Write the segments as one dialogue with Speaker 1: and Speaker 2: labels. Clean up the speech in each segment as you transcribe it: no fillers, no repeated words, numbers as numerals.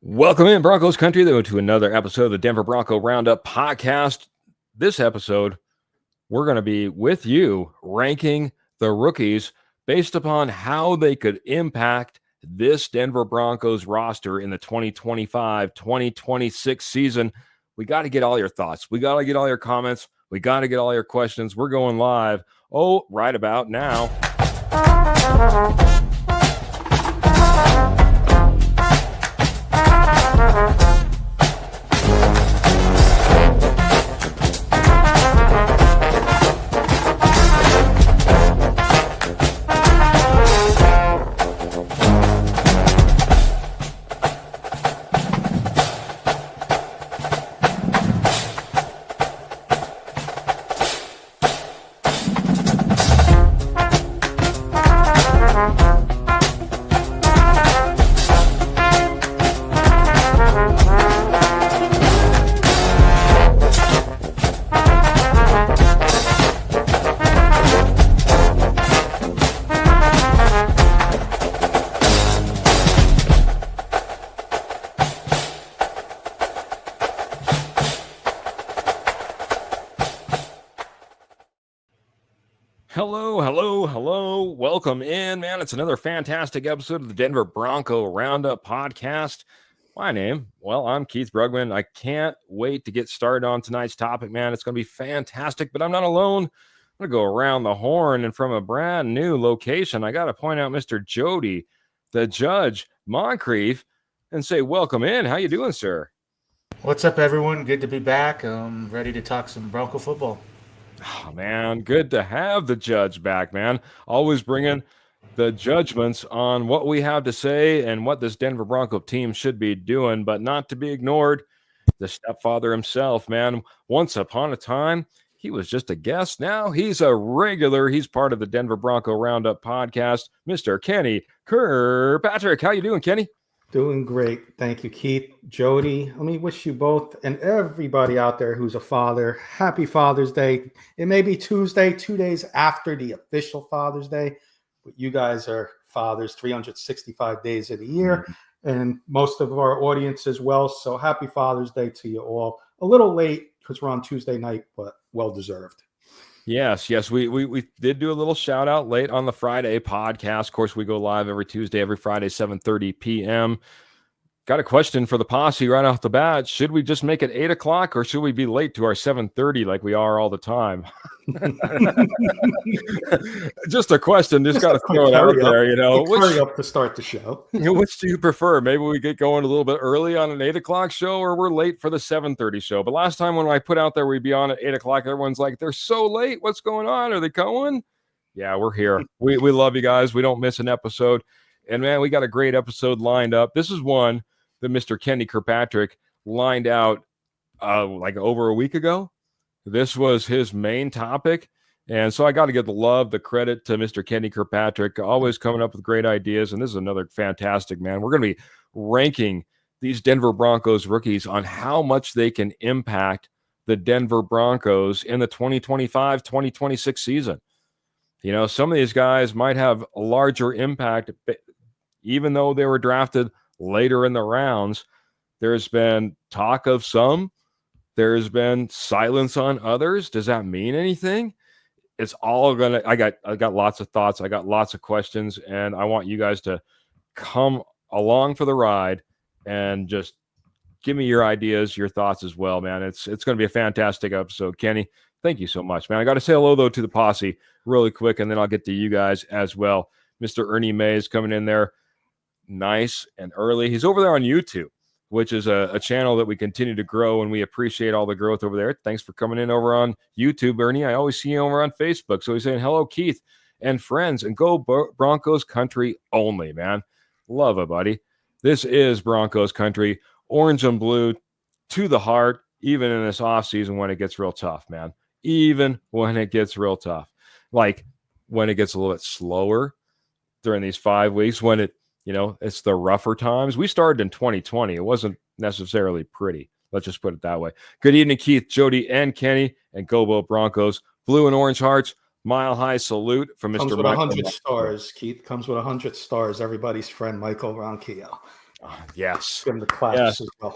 Speaker 1: Welcome in, Broncos country, though, to another episode of the Denver Bronco Roundup podcast. This episode, we're going to be with you ranking the rookies based upon how they could impact this Denver Broncos roster in the 2025-2026 season. We got to get all your thoughts. We got to get all your comments. We got to get all your questions. We're going live, right about now. Hello. Welcome in, man. It's another fantastic episode of the Denver Bronco Roundup podcast. I'm Keith Brugman. I can't wait to get started on tonight's topic, man. It's going to be fantastic, but I'm not alone. I'm going to go around the horn, and from a brand new location, I got to point out Mr. Jody, the Judge Moncrief, and say welcome in. How you doing, sir?
Speaker 2: What's up, everyone? Good to be back. I'm ready to talk some Bronco football.
Speaker 1: Oh, man, good to have the Judge back, man. Always bringing the judgments on what we have to say and what this Denver Bronco team should be doing, but not to be ignored, the stepfather himself, man. Once upon a time, he was just a guest. Now he's a regular. He's part of the Denver Bronco Roundup podcast, Mr. Kenny Kirkpatrick. How you doing, Kenny?
Speaker 3: Doing great. Thank you, Keith. Jody, let me wish you both and everybody out there who's a father, happy Father's Day. It may be Tuesday, 2 days after the official Father's Day, but you guys are fathers 365 days of the year, and most of our audience as well. So happy Father's Day to you all. A little late because we're on Tuesday night, but well-deserved.
Speaker 1: Yes. We did do a little shout out late on the Friday podcast. Of course, we go live every Tuesday, every Friday, 7:30 p.m. Got a question for the posse right off the bat. Should we just make it 8 o'clock or should we be late to our 7:30 like we are all the time? Just a question. Just got to throw it out there,
Speaker 3: Hurry up to start the show.
Speaker 1: Which do you prefer? Maybe we get going a little bit early on an 8 o'clock show, or we're late for the 7:30 show. But last time when I put out there we'd be on at 8 o'clock, everyone's like, they're so late. What's going on? Are they going? Yeah, we're here. We love you guys. We don't miss an episode. And man, we got a great episode lined up. This is one that Mr. Kenny Kirkpatrick lined out like over a week ago. This was his main topic. And so I got to give the love, the credit to Mr. Kenny Kirkpatrick, always coming up with great ideas. And this is another fantastic, man. We're going to be ranking these Denver Broncos rookies on how much they can impact the Denver Broncos in the 2025-2026 season. You know, some of these guys might have a larger impact, even though they were drafted later in the rounds. There's been talk of some. There's been silence on others. Does that mean anything? It's all gonna. I got lots of thoughts. I got lots of questions, and I want you guys to come along for the ride and just give me your ideas, your thoughts as well, man. It's going to be a fantastic episode, Kenny. Thank you so much, man. I got to say hello though to the posse really quick, and then I'll get to you guys as well. Mr. Ernie Mays coming in there nice and early. He's over there on YouTube, which is a channel that we continue to grow, and we appreciate all the growth over there. Thanks for coming in over on YouTube, Ernie. I always see you over on Facebook. So he's saying, hello, Keith and friends, and go Broncos country only, man. Love it, buddy. This is Broncos country, orange and blue to the heart, even in this offseason when it gets real tough, man. Even when it gets real tough. Like when it gets a little bit slower during these 5 weeks, when it's the rougher times. We started in 2020. It wasn't necessarily pretty. Let's just put it that way. Good evening, Keith, Jody, and Kenny, and Go Broncos. Blue and orange hearts. Mile high salute from Mr.
Speaker 3: Comes with 100 stars, Keith. Comes with 100 stars. Everybody's friend, Michael Ronquillo.
Speaker 1: Yes.
Speaker 3: Give him the claps
Speaker 1: Yes.
Speaker 3: as well.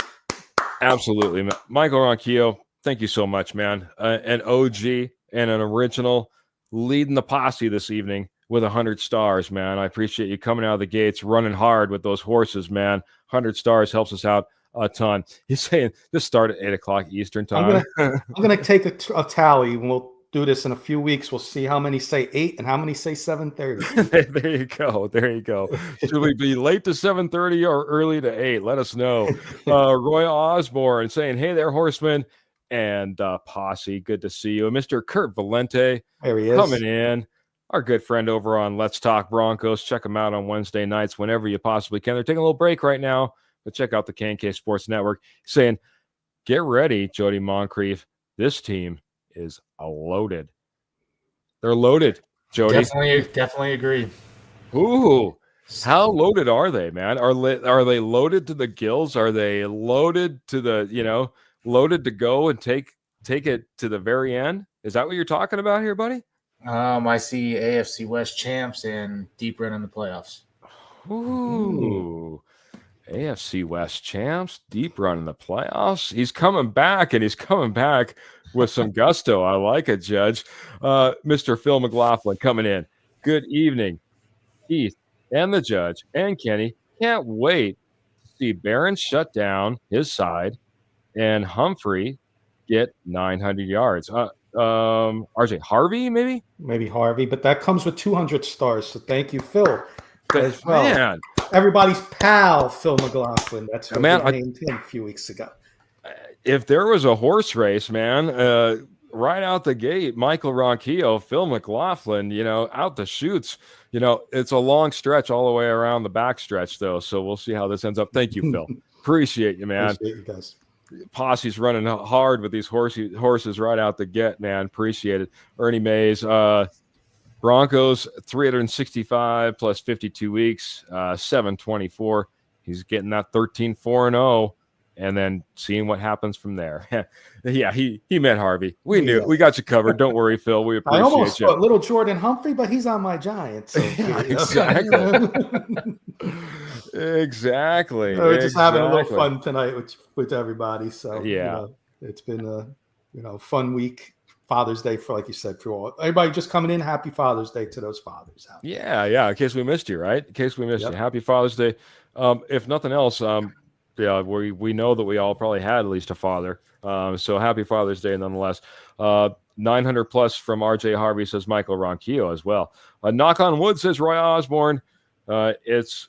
Speaker 1: Absolutely. Michael Ronquillo, thank you so much, man. An OG and an original leading the posse this evening with 100 stars, man. I appreciate you coming out of the gates, running hard with those horses, man. 100 stars helps us out a ton. He's saying just start at 8 o'clock Eastern time.
Speaker 3: I'm gonna take a tally, and we'll do this in a few weeks. We'll see how many say 8 and how many say 7:30.
Speaker 1: There you go. There you go. Should we be late to 7:30 or early to 8? Let us know. Roy Osborne saying, hey there, horseman and posse. Good to see you. Mr. Kurt Valente
Speaker 3: There he is.
Speaker 1: coming in. Our good friend over on Let's Talk Broncos. Check them out on Wednesday nights whenever you possibly can. They're taking a little break right now, but check out the K&K Sports Network. Saying, get ready, Jody Moncrief. This team is loaded. They're loaded, Jody.
Speaker 2: Definitely agree.
Speaker 1: Ooh, how loaded are they, man? Are they loaded to the gills? Are they loaded to the, loaded to go and take it to the very end? Is that what you're talking about here, buddy?
Speaker 2: I see AFC West champs and deep run in the playoffs.
Speaker 1: Ooh. AFC West champs, deep run in the playoffs. He's coming back, and he's coming back with some gusto. I like it, Judge. Mr. Phil McLaughlin coming in. Good evening, Keith and the Judge and Kenny. Can't wait to see Barron shut down his side and Humphrey get 900 yards. RJ Harvey, maybe?
Speaker 3: Maybe Harvey, but that comes with 200 stars. So thank you, Phil, as well.
Speaker 1: Man.
Speaker 3: Everybody's pal, Phil McLaughlin. That's what
Speaker 1: Man,
Speaker 3: we named him a few weeks ago.
Speaker 1: If there was a horse race, man, right out the gate, Michael Ronquillo, Phil McLaughlin, out the chutes. It's a long stretch all the way around the back stretch, though. So we'll see how this ends up. Thank you, Phil. Appreciate you, man.
Speaker 3: Appreciate you guys.
Speaker 1: Posse's running hard with these horses right out the get, man. Appreciate it. Ernie Mays, Broncos 365 plus 52 weeks, 724. He's getting that 13-4-0, and then seeing what happens from there. Yeah, he met Harvey. We knew it. We got you covered. Don't worry, Phil. We appreciate
Speaker 3: I almost
Speaker 1: you.
Speaker 3: thought little Jordan Humphrey, but he's on my Giants. So
Speaker 1: yeah, exactly. Exactly.
Speaker 3: We're just having a little fun tonight with everybody. So
Speaker 1: yeah,
Speaker 3: it's been a fun week. Father's Day, for like you said, for all everybody just coming in. Happy Father's Day to those fathers out there.
Speaker 1: Yeah. In case we missed you, right? In case we missed you, Happy Father's Day. If nothing else, we know that we all probably had at least a father. So happy Father's Day, nonetheless. 900 plus from RJ Harvey, says Michael Ronquillo as well. Knock on wood, says Roy Osborne. It's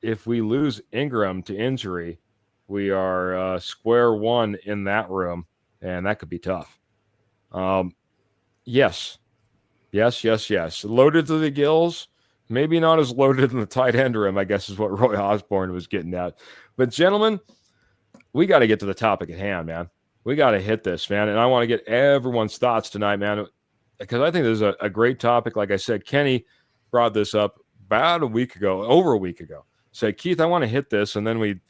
Speaker 1: if we lose Ingram to injury, we are square one in that room, and that could be tough. Yes. Loaded to the gills. Maybe not as loaded in the tight end room, I guess is what Roy Osborne was getting at. But gentlemen, we got to get to the topic at hand, man. We got to hit this, man. And I want to get everyone's thoughts tonight, man, because I think this is a great topic. Like I said, Kenny brought this up about over a week ago. Said, Keith, I want to hit this. And then we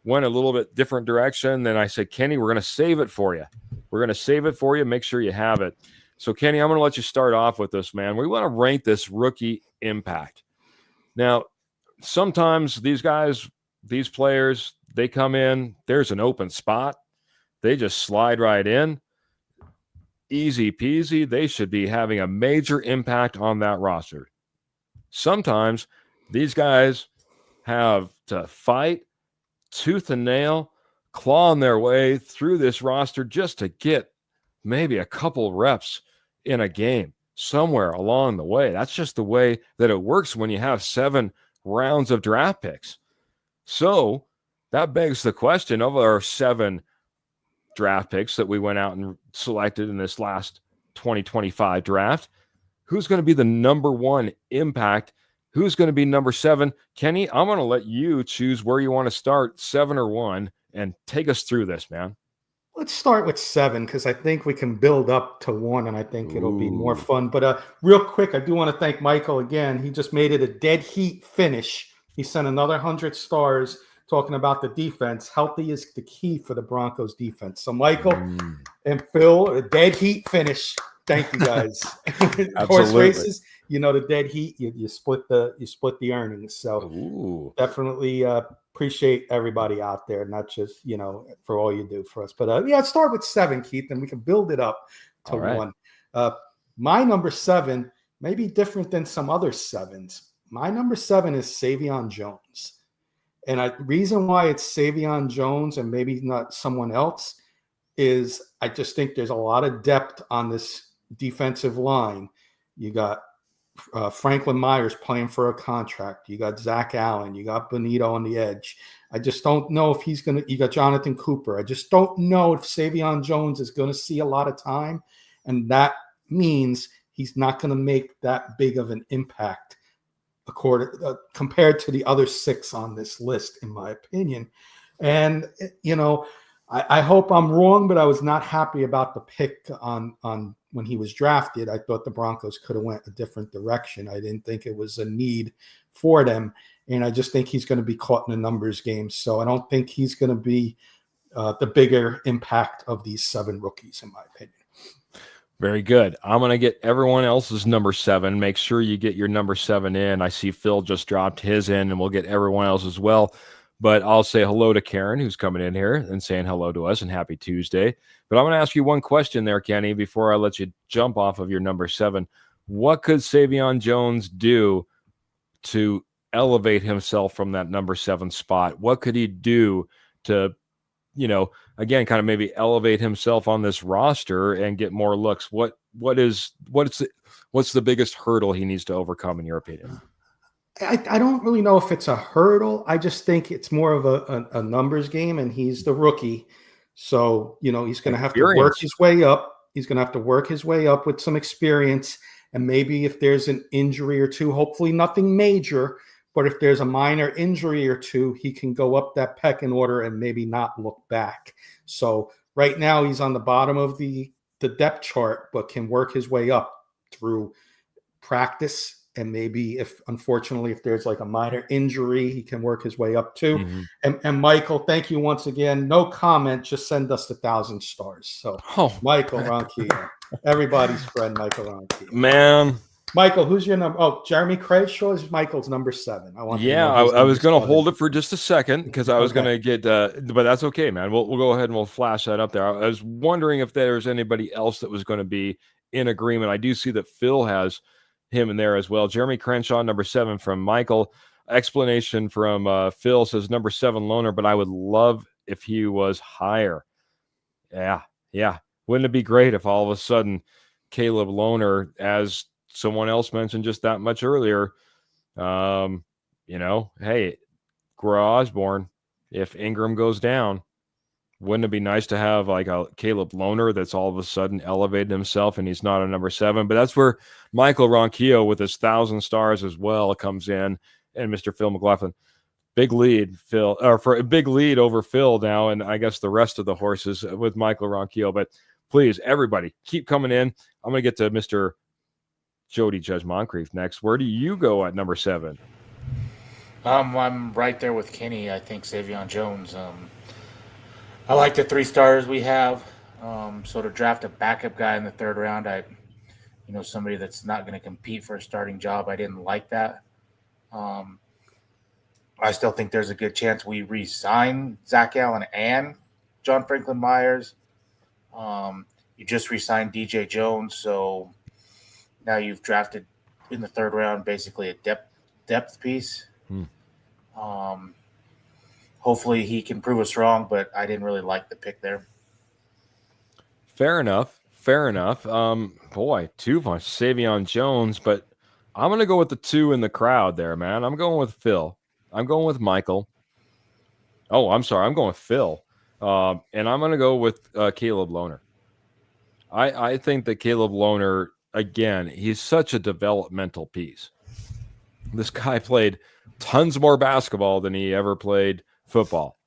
Speaker 1: went a little bit different direction. Then I said, Kenny, we're going to save it for you. We're going to save it for you. Make sure you have it. So, Kenny, I'm going to let you start off with this, man. We want to rank this rookie impact. Now, sometimes these guys, these players, they come in, there's an open spot. They just slide right in. Easy peasy. They should be having a major impact on that roster. Sometimes these guys have to fight tooth and nail, clawing their way through this roster just to get maybe a couple reps in a game somewhere along the way. That's just the way that it works when you have 7 rounds of draft picks. So that begs the question, of our 7 draft picks that we went out and selected in this last 2025 draft, who's going to be the number 1 impact? Who's going to be number 7? Kenny, I'm going to let you choose where you want to start, 7 or 1, and take us through this, man.
Speaker 3: Let's start with 7 because I think we can build up to 1, and I think it'll be more fun. But real quick, I do want to thank Michael again. He just made it a dead heat finish. He sent another 100 stars talking about the defense. Healthy is the key for the Broncos defense. So Michael and Phil, a dead heat finish. Thank you, guys. Horse
Speaker 1: Absolutely.
Speaker 3: races, the dead heat, you split the earnings. So
Speaker 1: Ooh.
Speaker 3: definitely appreciate everybody out there, not just for all you do for us. But yeah, start with 7, Keith, and we can build it up to
Speaker 1: All right.
Speaker 3: 1. My number 7 may be different than some other 7s. My number 7 is Savion Jones. And the reason why it's Savion Jones and maybe not someone else is I just think there's a lot of depth on this defensive line. You got Franklin Myers playing for a contract. You got Zach Allen. You got Benito on the edge. I just don't know if he's going to – you got Jonathan Cooper. I just don't know if Savion Jones is going to see a lot of time, and that means he's not going to make that big of an impact compared to the other 6 on this list, in my opinion. And, I hope I'm wrong, but I was not happy about the pick on when he was drafted. I thought the Broncos could have went a different direction. I didn't think it was a need for them. And I just think he's going to be caught in a numbers game. So I don't think he's going to be the bigger impact of these 7 rookies, in my opinion.
Speaker 1: Very good. I'm going to get everyone else's number 7. Make sure you get your number 7 in. I see Phil just dropped his in, and we'll get everyone else as well. But I'll say hello to Karen, who's coming in here and saying hello to us, and happy Tuesday. But I'm going to ask you one question there, Kenny, before I let you jump off of your number 7. What could Savion Jones do to elevate himself from that number 7 spot? What could he do to, again, kind of maybe elevate himself on this roster and get more looks? What's the biggest hurdle he needs to overcome, in your opinion?
Speaker 3: I don't really know if it's a hurdle. I just think it's more of a numbers game, and he's the rookie. So, he's going to have to work his way up. He's going to have to work his way up with some experience. And maybe if there's an injury or two, hopefully nothing major, but if there's a minor injury or two, he can go up that pecking order and maybe not look back. So right now he's on the bottom of the depth chart, but can work his way up through practice. And maybe unfortunately, if there's like a minor injury, he can work his way up too. Mm-hmm. And Michael, thank you once again. No comment, just send us 1,000 stars. So Michael Ronquillo, everybody's friend, Michael Ronquillo.
Speaker 1: Man.
Speaker 3: Michael, who's your number? Oh, Jeremy Crenshaw is Michael's number 7.
Speaker 1: I was going to hold it for just a second because I was going to get, but that's okay, man. We'll go ahead and we'll flash that up there. I was wondering if there's anybody else that was going to be in agreement. I do see that Phil has him in there as well. Jeremy Crenshaw, number 7 from Michael. Explanation from Phil says number 7 loner, but I would love if he was higher. Yeah. Wouldn't it be great if all of a sudden Caleb Loner, as someone else mentioned just that much earlier, hey, Gura Osborne, if Ingram goes down, wouldn't it be nice to have like a Caleb Loner that's all of a sudden elevated himself and he's not a number 7? But that's where Michael Ronquillo with his 1,000 stars as well comes in, and Mr. Phil McLaughlin. Big lead, Phil, or for a big lead over Phil now, and I guess the rest of the horses with Michael Ronquillo. But please, everybody, keep coming in. I'm going to get to Mr. Jody Judge Moncrief next. Where do you go at number 7?
Speaker 2: I'm right there with Kenny. I think Savion Jones. I like the 3 stars we have. So to draft a backup guy in the 3rd round, somebody that's not going to compete for a starting job, I didn't like that. I still think there's a good chance we re-sign Zach Allen and John Franklin Myers. You just re-signed DJ Jones, so now you've drafted in the 3rd round basically a depth piece. Hopefully he can prove us wrong, but I didn't really like the pick there.
Speaker 1: Fair enough. Boy, too much Savion Jones, but I'm going to go with the 2 in the crowd there, man. I'm going with Phil. I'm going with Michael. Oh, I'm sorry. I'm going with Phil. And I'm going to go with Caleb Loner. I think that Caleb Loner, again, he's such a developmental piece. This guy played tons more basketball than he ever played football.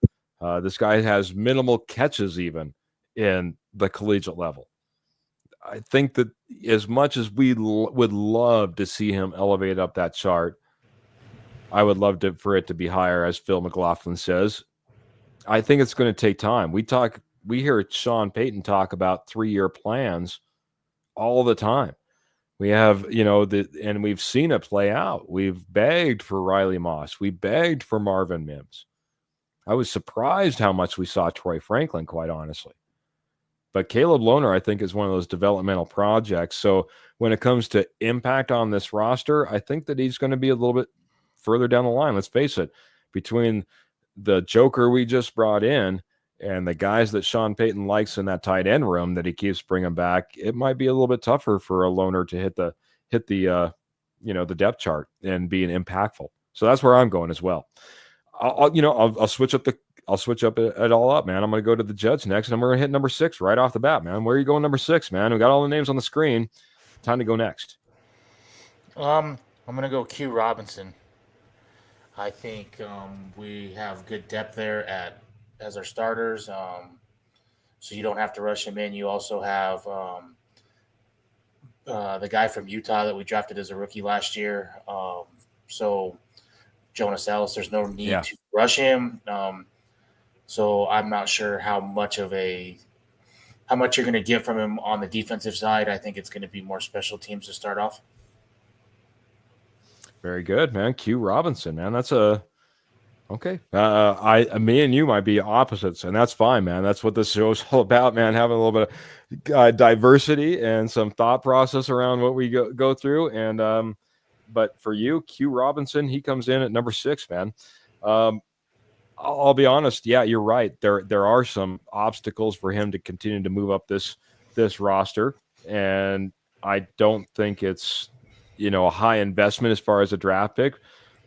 Speaker 1: This guy has minimal catches even in the collegiate level. I think that as much as we would love to see him elevate up that chart, I would love for it to be higher, as Phil McLaughlin says. I think it's going to take time. We hear Sean Payton talk about 3-year plans. all the time. We have, and we've seen it play out. We've begged for Riley Moss. We begged for Marvin Mims. I was surprised how much we saw Troy Franklin, quite honestly. But Caleb Lohner, I think, is one of those developmental projects. So when it comes to impact on this roster, I think that he's going to be a little bit further down the line. Let's face it, between the Joker we just brought in and the guys that Sean Payton likes in that tight end room that he keeps bringing back, it might be a little bit tougher for a Lohner to hit the depth chart and being impactful. So that's where I'm going as well. I'll switch up it all up, man. I'm going to go to the Jets next, and I'm going to hit number 6 right off the bat, man. Where are you going, number 6, man? We got all the names on the screen. Time to go next.
Speaker 2: I'm going to go Q Robinson. I think we have good depth there as our starters, so you don't have to rush him in. You also have the guy from Utah that we drafted as a rookie last year. So Jonas Ellis, there's no need to rush him. So I'm not sure how much you're going to get from him on the defensive side. I think it's going to be more special teams to start off.
Speaker 1: Very good, man. Q Robinson, man. That's okay. Me and you might be opposites, and that's fine, man. That's what this show is all about, man. Having a little bit of diversity and some thought process around what we go through. And but for you, Q Robinson, he comes in at number 6, man. I'll be honest. Yeah, you're right. There are some obstacles for him to continue to move up this roster, and I don't think it's a high investment as far as a draft pick.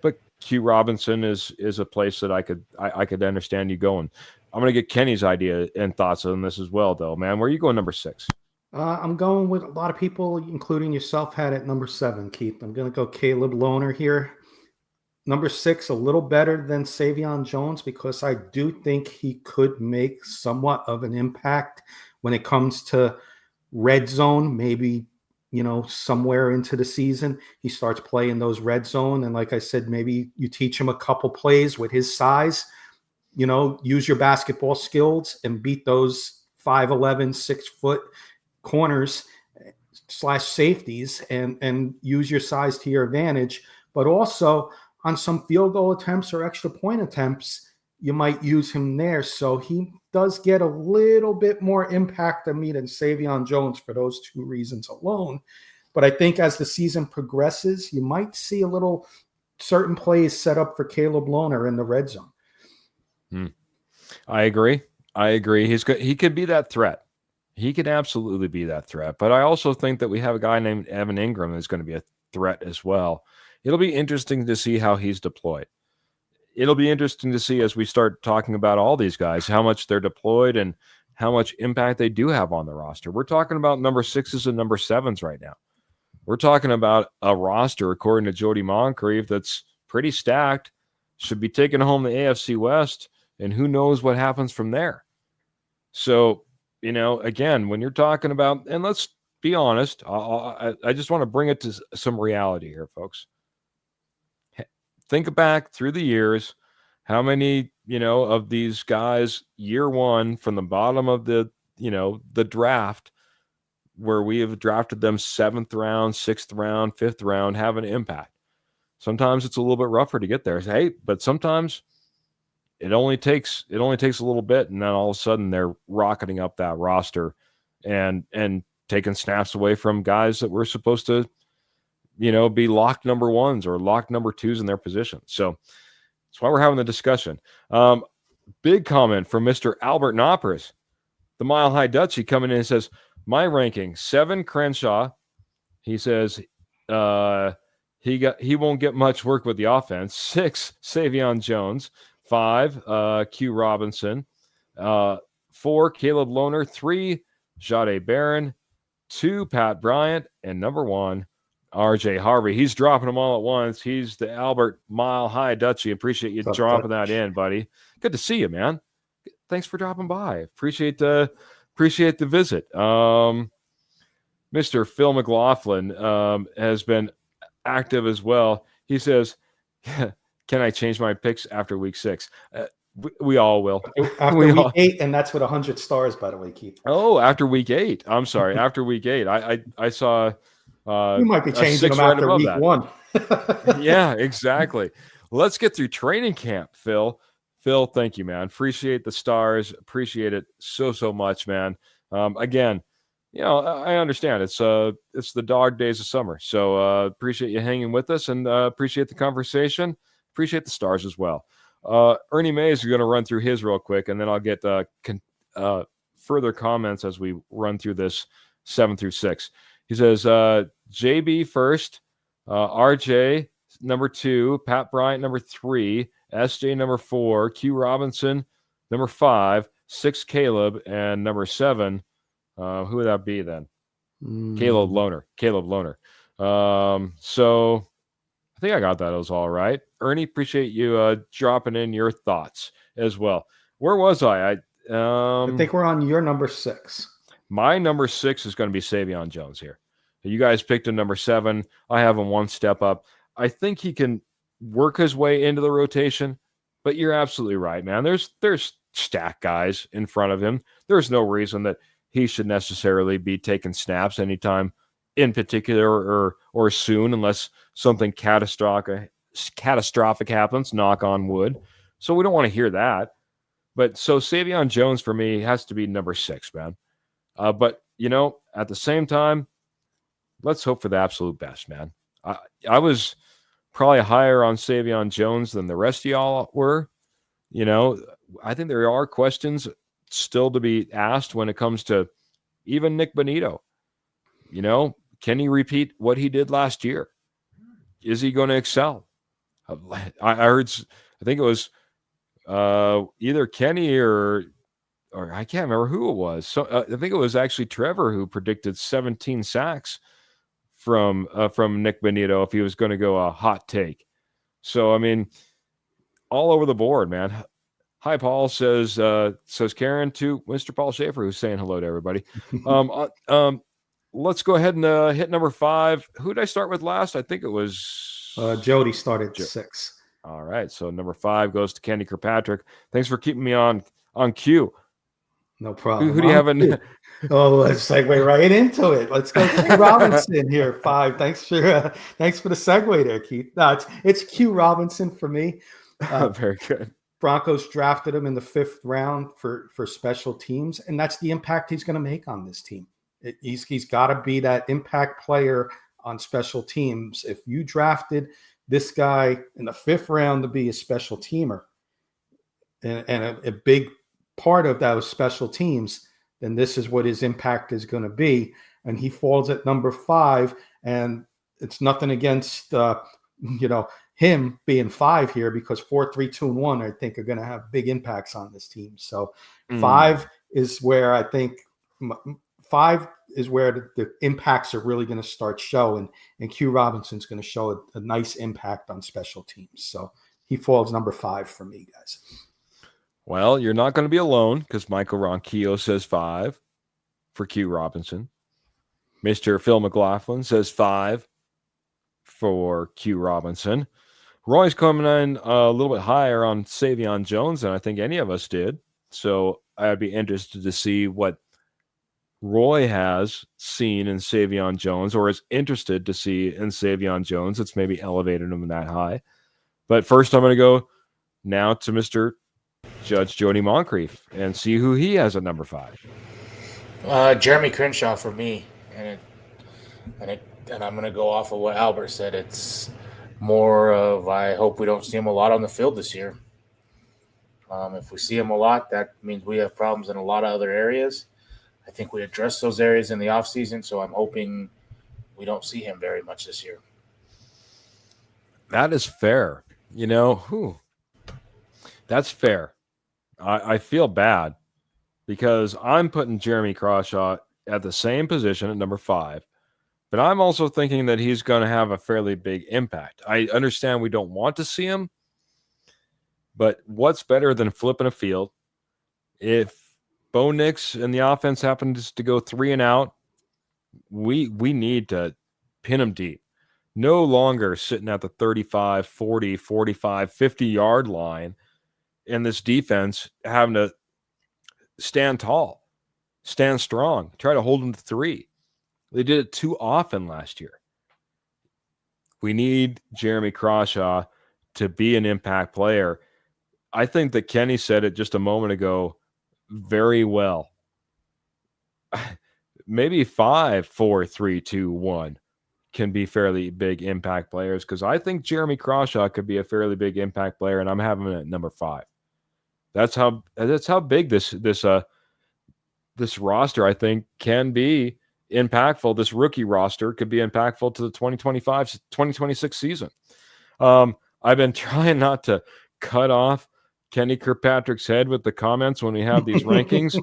Speaker 1: But Q Robinson is a place that I could understand you going. I'm going to get Kenny's idea and thoughts on this as well, though, man. Where are you going, number 6?
Speaker 3: I'm going with a lot of people, including yourself, had at number 7, Keith. I'm going to go Caleb Lohner here. Number 6, a little better than Savion Jones, because I do think he could make somewhat of an impact when it comes to red zone. Maybe, somewhere into the season, he starts playing those red zone. And like I said, maybe you teach him a couple plays with his size, use your basketball skills and beat those 5'11", 6-foot corners / safeties and use your size to your advantage. But also on some field goal attempts or extra point attempts, you might use him there. So he does get a little bit more impact than Savion Jones for those 2 reasons alone. But I think as the season progresses, you might see a little certain plays set up for Caleb Lohner in the red zone.
Speaker 1: I agree. He could be that threat. He could absolutely be that threat. But I also think that we have a guy named Evan Ingram that's going to be a threat as well. It'll be interesting to see how he's deployed. It'll be interesting to see as we start talking about all these guys, how much they're deployed and how much impact they do have on the roster. We're talking about number 6s and number 7s right now. We're talking about a roster, according to Jody Moncrief, that's pretty stacked, should be taking home the AFC West, and who knows what happens from there. So, again, when you're talking about, and let's be honest, I just want to bring it to some reality here, folks. Think back through the years, how many, of these guys, year one from the bottom of the draft, where we have drafted them 7th round, 6th round, 5th round, have an impact. Sometimes it's a little bit rougher to get there. Hey, but sometimes it only takes a little bit, and then all of a sudden they're rocketing up that roster and taking snaps away from guys that were supposed to be locked number 1s or locked number 2s in their position. So that's why we're having the discussion. Big comment from Mr. Albert Knoppers, the Mile High Dutchie, coming in and says, my ranking, 7, Crenshaw. He says he won't get much work with the offense. 6, Savion Jones. 5, Q Robinson. 4, Caleb Lohner. 3, Jahdae Barron. 2, Pat Bryant. And number 1, RJ Harvey. He's dropping them all at once. He's the Albert Mile High Dutchie. Appreciate you dropping that in, buddy. Good to see you, man. Thanks for dropping by. Appreciate the visit. Mr. Phil McLaughlin has been active as well. He says, can I change my picks after week 6? We all will.
Speaker 3: After
Speaker 1: We
Speaker 3: week
Speaker 1: all-
Speaker 3: 8, and that's with 100 stars, by the way, Keith.
Speaker 1: Oh, after week 8. I'm sorry. After week 8. I saw
Speaker 3: We might be
Speaker 1: a
Speaker 3: changing
Speaker 1: 6
Speaker 3: them
Speaker 1: right
Speaker 3: after
Speaker 1: above
Speaker 3: week
Speaker 1: that.
Speaker 3: 1.
Speaker 1: Yeah, exactly. Let's get through training camp, Phil. Phil, thank you, man. Appreciate the stars. Appreciate it so much, man. Again, I understand it's the dog days of summer. So appreciate you hanging with us and appreciate the conversation. Appreciate the stars as well. Ernie Mays is going to run through his real quick, and then I'll get further comments as we run through this 7 through 6. He says, JB first, RJ number 2, Pat Bryant number 3, SJ number 4, Q Robinson number 5, 6 Caleb, and number 7. Who would that be then? Caleb Loner. So I think I got that. It was all right. Ernie, appreciate you dropping in your thoughts as well. Where was I?
Speaker 3: I think we're on your number 6.
Speaker 1: My number 6 is going to be Savion Jones here. You guys picked a number 7. I have him one step up. I think he can work his way into the rotation, but you're absolutely right, man. There's stack guys in front of him. There's no reason that he should necessarily be taking snaps anytime in particular or soon, unless something catastrophic happens, knock on wood. So we don't want to hear that. But so Savion Jones for me has to be number 6, man. But at the same time, let's hope for the absolute best, man. I was probably higher on Savion Jones than the rest of y'all were. I think there are questions still to be asked when it comes to even Nick Bonito. Can he repeat what he did last year? Is he going to excel? I heard, I think it was either Kenny or I can't remember who it was. So I think it was actually Trevor who predicted 17 sacks from Nick Bonito if he was going to go a hot take. So I mean, all over the board, man. Hi, Paul, says Karen to Mr. Paul Schaefer, who's saying hello to everybody. Let's go ahead and hit number 5. Who did I start with last? I think it was
Speaker 3: Jody started 6.
Speaker 1: All right, so number 5 goes to Kenny Kirkpatrick. Thanks for keeping me on cue.
Speaker 3: No problem.
Speaker 1: Who do you have in?
Speaker 3: Oh, let's segue right into it. Let's go. Q Robinson here, 5. Thanks for the segue there, Keith. No, it's Q Robinson for me.
Speaker 1: Very good.
Speaker 3: Broncos drafted him in the 5th round for special teams, and that's the impact he's going to make on this team. He's got to be that impact player on special teams. If you drafted this guy in the 5th round to be a special teamer and a big part of those special teams, then this is what his impact is going to be. And he falls at number 5, and it's nothing against him being 5 here, because 4, 3, 2, and 1 I think are going to have big impacts on this team. So 5 is where I think 5 is where the impacts are really going to start showing, and Q Robinson's going to show a nice impact on special teams. So he falls number 5 for me, guys.
Speaker 1: Well, you're not going to be alone, because Michael Ronquillo says 5 for Q Robinson. Mr. Phil McLaughlin says 5 for Q Robinson. Roy's coming in a little bit higher on Savion Jones than I think any of us did. So I'd be interested to see what Roy has seen in Savion Jones, or is interested to see in Savion Jones. It's maybe elevated him that high. But first, I'm going to go now to Mr. Judge Jody Moncrief and see who he has at number 5.
Speaker 2: Jeremy Crenshaw for me, and I'm going to go off of what Albert said. It's more of, I hope we don't see him a lot on the field this year. If we see him a lot, that means we have problems in a lot of other areas. I think we addressed those areas in the offseason, so I'm hoping we don't see him very much this year.
Speaker 1: That is fair. That's fair. I feel bad because I'm putting Jeremy Crenshaw at the same position at number 5, but I'm also thinking that he's going to have a fairly big impact. I understand we don't want to see him, but what's better than flipping a field? If Bo Nix and the offense happens to go 3 and out, we need to pin him deep. No longer sitting at the 35, 40, 45, 50-yard line and this defense having to stand tall, stand strong, try to hold them to 3. They did it too often last year. We need Jeremy Crawshaw to be an impact player. I think that Kenny said it just a moment ago very well. Maybe 5, 4, 3, 2, 1 can be fairly big impact players, because I think Jeremy Crawshaw could be a fairly big impact player, and I'm having him at number 5. That's how big this roster, I think, can be impactful. This rookie roster could be impactful to the 2025-2026 season. I've been trying not to cut off Kenny Kirkpatrick's head with the comments when we have these rankings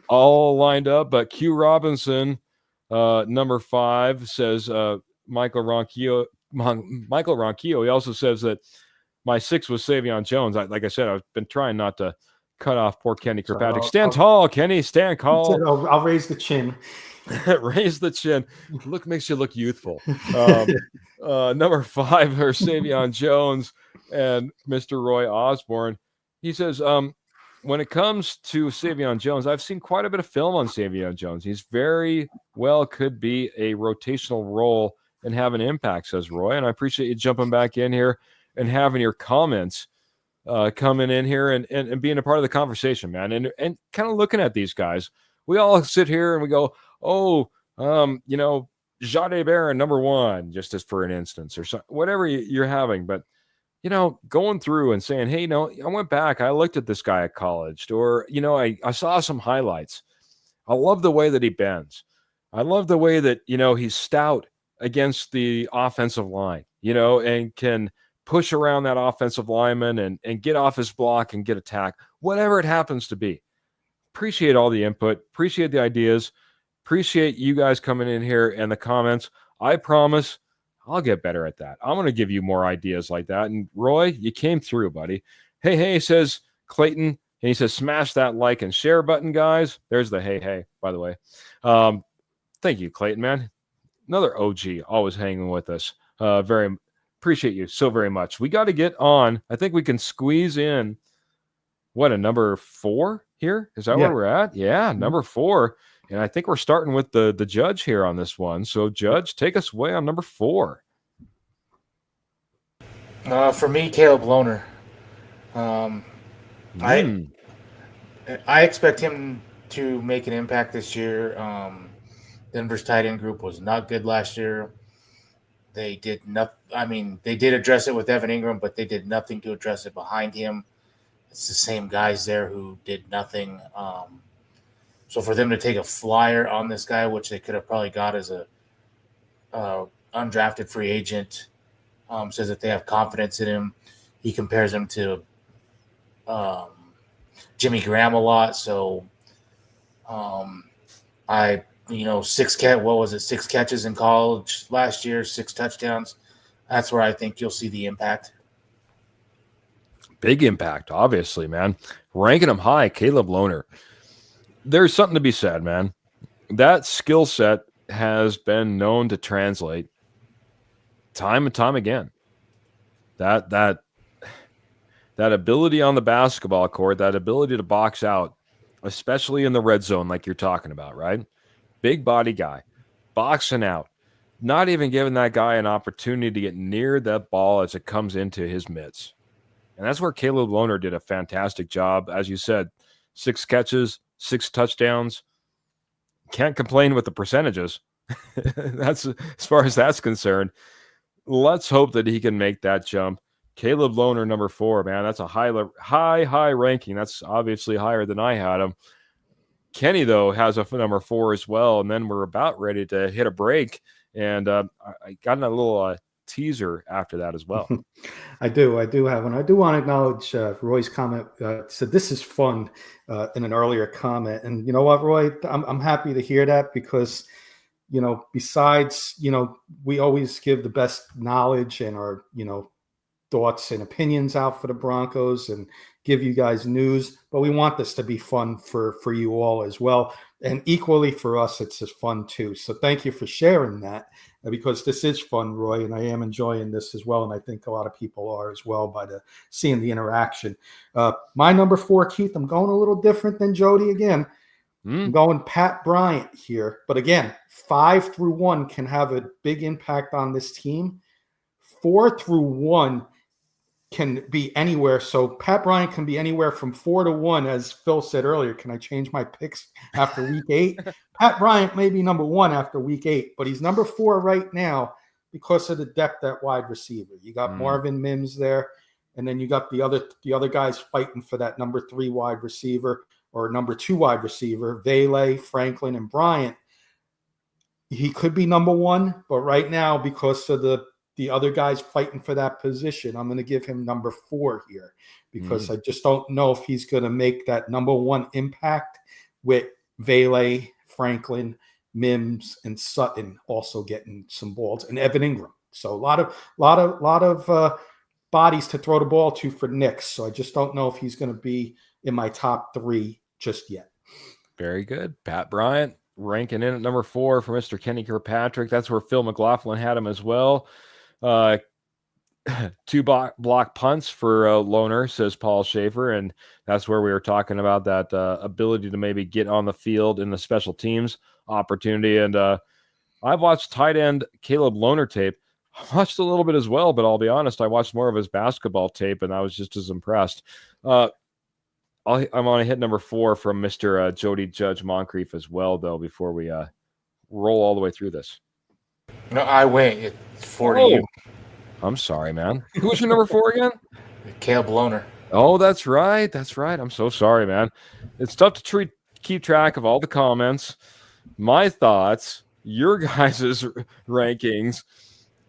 Speaker 1: all lined up, but Q Robinson, number 5, says Michael Ronquillo. He also says that my 6 was Savion Jones. Like I said, I've been trying not to cut off poor Kenny Kirkpatrick. Stand tall, Kenny. Stand tall.
Speaker 3: I'll raise the chin.
Speaker 1: Raise the chin. Makes you look youthful. Number 5 are Savion Jones and Mr. Roy Osborne. He says, when it comes to Savion Jones, I've seen quite a bit of film on Savion Jones. He's very well could be a rotational role and have an impact, says Roy. And I appreciate you jumping back in here and having your comments coming in here and being a part of the conversation, man. And kind of looking at these guys. We all sit here and we go, Jade Barron, number 1, just as for an instance, or so, whatever you're having. But, going through and saying, hey, I went back, I looked at this guy at college, or, I saw some highlights. I love the way that he bends. I love the way that, he's stout against the offensive line, and can push around that offensive lineman and get off his block and get attack, whatever it happens to be. Appreciate all the input, appreciate the ideas, appreciate you guys coming in here and the comments. I promise I'll get better at that. I'm going to give you more ideas like that. And Roy, you came through, buddy. Hey, says Clayton. And he says, smash that like and share button, guys. There's the hey, by the way. Thank you, Clayton, man. Another OG, always hanging with us. Very appreciate you so very much. We got to get on. I think we can squeeze in, a number 4 here? Is that where we're at? Yeah, number 4. And I think we're starting with the judge here on this one. So, Judge, take us away on number 4.
Speaker 2: For me, Caleb Lohner. I expect him to make an impact this year. Denver's tight end group was not good last year. They did not. I mean, they did address it with Evan Ingram, but they did nothing to address it behind him. It's the same guys there who did nothing. So for them to take a flyer on this guy, which they could have probably got as a undrafted free agent, says that they have confidence in him. He compares him to Jimmy Graham a lot. So 6 catches in college last year, 6 touchdowns. That's where I think you'll see the impact.
Speaker 1: Big impact, obviously, man. Ranking him high, Caleb Lohner. There's something to be said, man. That skill set has been known to translate time and time again. That ability on the basketball court, that ability to box out, especially in the red zone like you're talking about, right? Big body guy, boxing out, not even giving that guy an opportunity to get near that ball as it comes into his mitts. And that's where Caleb Lohner did a fantastic job. As you said, 6 catches, 6 touchdowns. Can't complain with the percentages. That's as far as that's concerned. Let's hope that he can make that jump. Caleb Lohner, number 4, man. That's a high ranking. That's obviously higher than I had him. Kenny, though, has a number 4 as well. And then we're about ready to hit a break. And I got a little teaser after that as well.
Speaker 3: I do have one. I do want to acknowledge Roy's comment. Said this is fun in an earlier comment, and you know what, Roy, I'm happy to hear that because besides we always give the best knowledge and our thoughts and opinions out for the Broncos and give you guys news, but we want this to be fun for you all as well, and equally for us, it's just fun too. So thank you for sharing that. because this is fun, Roy, and I am enjoying this as well. And I think a lot of people are as well by seeing the interaction. My number 4, Keith, I'm going a little different than Jody again. I'm going Pat Bryant here. But again, 5 through 1 can have a big impact on this team. 4 through 1 can be anywhere. So Pat Bryant can be anywhere from 4 to 1, as Phil said earlier. Can I change my picks after week 8? Pat Bryant may be number 1 after week 8, but he's number 4 right now because of the depth at wide receiver. You got Marvin Mims there, and then you got the other guys fighting for that number 3 wide receiver or number 2 wide receiver, Vele, Franklin, and Bryant. He could be number 1, but right now, because of the other guys fighting for that position, I'm going to give him number 4 here because I just don't know if he's going to make that number 1 impact with Vele, Franklin, Mims, and Sutton also getting some balls, and Evan Ingram. So a lot of bodies to throw the ball to for Knicks. So I just don't know if he's going to be in my top 3 just yet.
Speaker 1: Very good. Pat Bryant ranking in at number 4 for Mr. Kenny Kirkpatrick. That's where Phil McLaughlin had him as well. 2 block punts for Loner, says Paul Schaefer, and that's where we were talking about that ability to maybe get on the field in the special teams opportunity. And I've watched tight end Caleb Loner tape. I watched a little bit as well, but I'll be honest, I watched more of his basketball tape, and I was just as impressed. I'm on a hit number 4 from Mr. Jody Judge Moncrief as well, though, before we roll all the way through this.
Speaker 2: No, I wait. It's 4 to you.
Speaker 1: I'm sorry, man. Who was your number 4 again?
Speaker 2: Caleb Loner.
Speaker 1: Oh, that's right. That's right. I'm so sorry, man. It's tough to keep track of all the comments, my thoughts, your guys' rankings,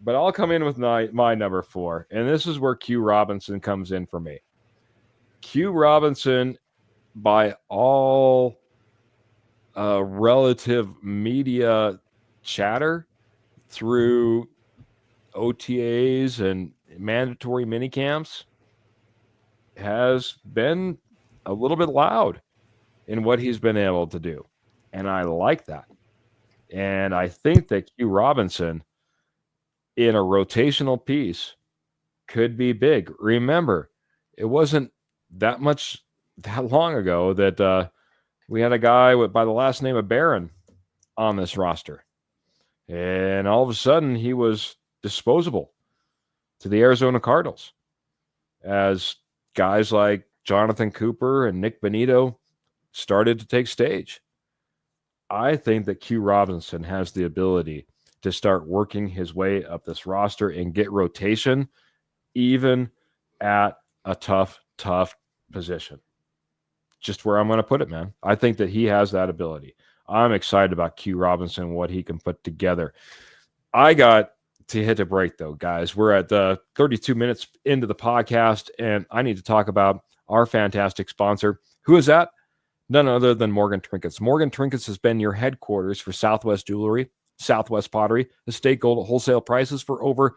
Speaker 1: but I'll come in with my number 4, and this is where Q Robinson comes in for me. Q Robinson, by all relative media chatter through OTAs and mandatory minicamps, has been a little bit loud in what he's been able to do. And I like that. And I think that Q Robinson in a rotational piece could be big. Remember, it wasn't that long ago that we had a guy by the last name of Barron on this roster. And all of a sudden he was disposable to the Arizona Cardinals as guys like Jonathan Cooper and Nick Benito started to take stage. I think that Q Robinson has the ability to start working his way up this roster and get rotation even at a tough position. Just where I'm going to put it, man. I think that he has that ability. I'm excited about Q Robinson, what he can put together. I got to hit a break, though, guys. We're at 32 minutes into the podcast, and I need to talk about our fantastic sponsor. Who is that? None other than Morgan Trinkets. Morgan Trinkets has been your headquarters for Southwest Jewelry, Southwest Pottery, Estate Gold at wholesale prices for over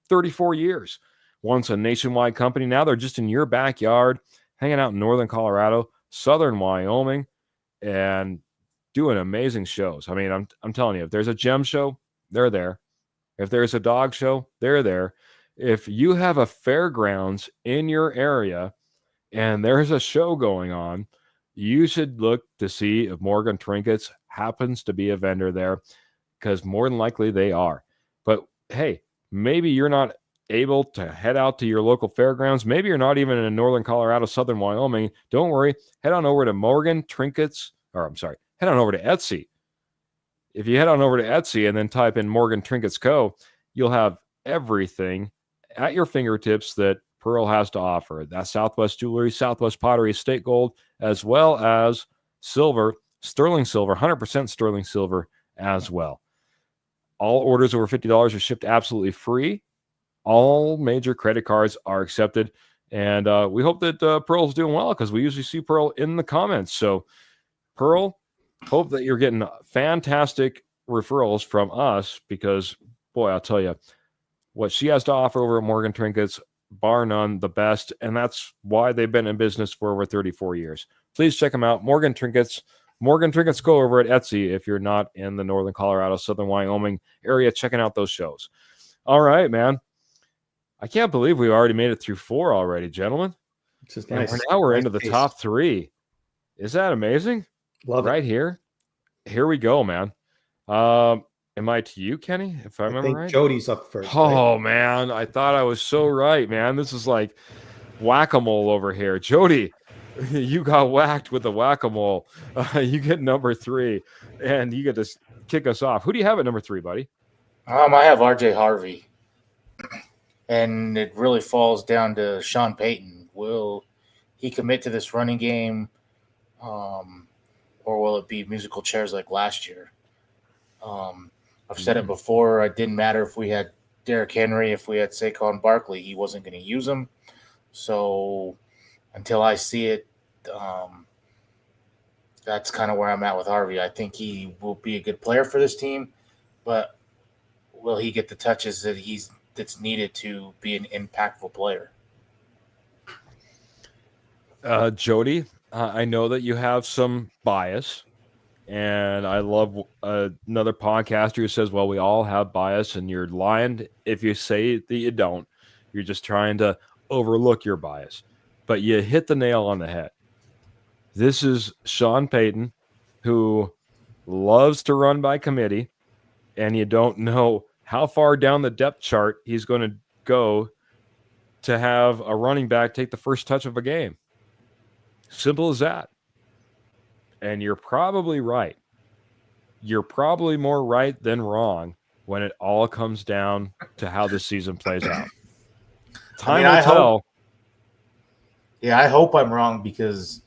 Speaker 1: 34 years. Once a nationwide company, now they're just in your backyard, hanging out in northern Colorado, southern Wyoming, and doing amazing shows. I mean, I'm telling you, if there's a gem show, they're there. If there's a dog show, they're there. If you have a fairgrounds in your area and there's a show going on, you should look to see if Morgan Trinkets happens to be a vendor there, because more than likely they are. But hey, maybe you're not able to head out to your local fairgrounds. Maybe you're not even in northern Colorado, southern Wyoming. Don't worry. Head on over to head on over to Etsy. If you head on over to Etsy and then type in Morgan Trinkets Co., you'll have everything at your fingertips that Pearl has to offer. That's Southwest Jewelry, Southwest Pottery, Estate Gold, as well as silver, sterling silver, 100% sterling silver as well. All orders over $50 are shipped absolutely free. All major credit cards are accepted. And we hope that Pearl's doing well, because we usually see Pearl in the comments. So, Pearl, hope that you're getting fantastic referrals from us, because, boy, I'll tell you, what she has to offer over at Morgan Trinkets, bar none, the best. And that's why they've been in business for over 34 years. Please check them out. Morgan Trinkets Morgan Trinkets Go over at Etsy if you're not in the northern Colorado, southern Wyoming area, checking out those shows. All right, man. I can't believe we already made it through 4 already, gentlemen.
Speaker 3: This is
Speaker 1: And
Speaker 3: nice.
Speaker 1: we're
Speaker 3: Nice
Speaker 1: into the
Speaker 3: pace.
Speaker 1: top 3. Is that amazing?
Speaker 3: Love
Speaker 1: right
Speaker 3: it.
Speaker 1: here. Here we go, man. Am I to you, Kenny? If I
Speaker 3: I
Speaker 1: remember
Speaker 3: think
Speaker 1: right.
Speaker 3: Jody's up first. Right?
Speaker 1: Oh man, I thought I was so right, man. This is like whack-a-mole over here. Jody, you got whacked with the whack-a-mole. You get number 3, and you get to kick us off. Who do you have at number 3, buddy?
Speaker 2: I have R.J. Harvey, and it really falls down to Sean Payton. Will he commit to this running game, or will it be musical chairs like last year? I've said it before. It didn't matter if we had Derrick Henry, if we had Saquon Barkley, he wasn't going to use them. So until I see it, that's kind of where I'm at with Harvey. I think he will be a good player for this team, but will he get the touches that's needed to be an impactful player?
Speaker 1: Jody, I know that you have some bias, and I love another podcaster who says, well, we all have bias, and you're lying if you say that you don't. You're just trying to overlook your bias. But you hit the nail on the head. This is Sean Payton, who loves to run by committee, and you don't know how far down the depth chart he's going to go to have a running back take the first touch of a game. Simple as that. And you're probably right. You're probably more right than wrong when it all comes down to how this season plays out. Time will tell.
Speaker 2: I hope I'm wrong because,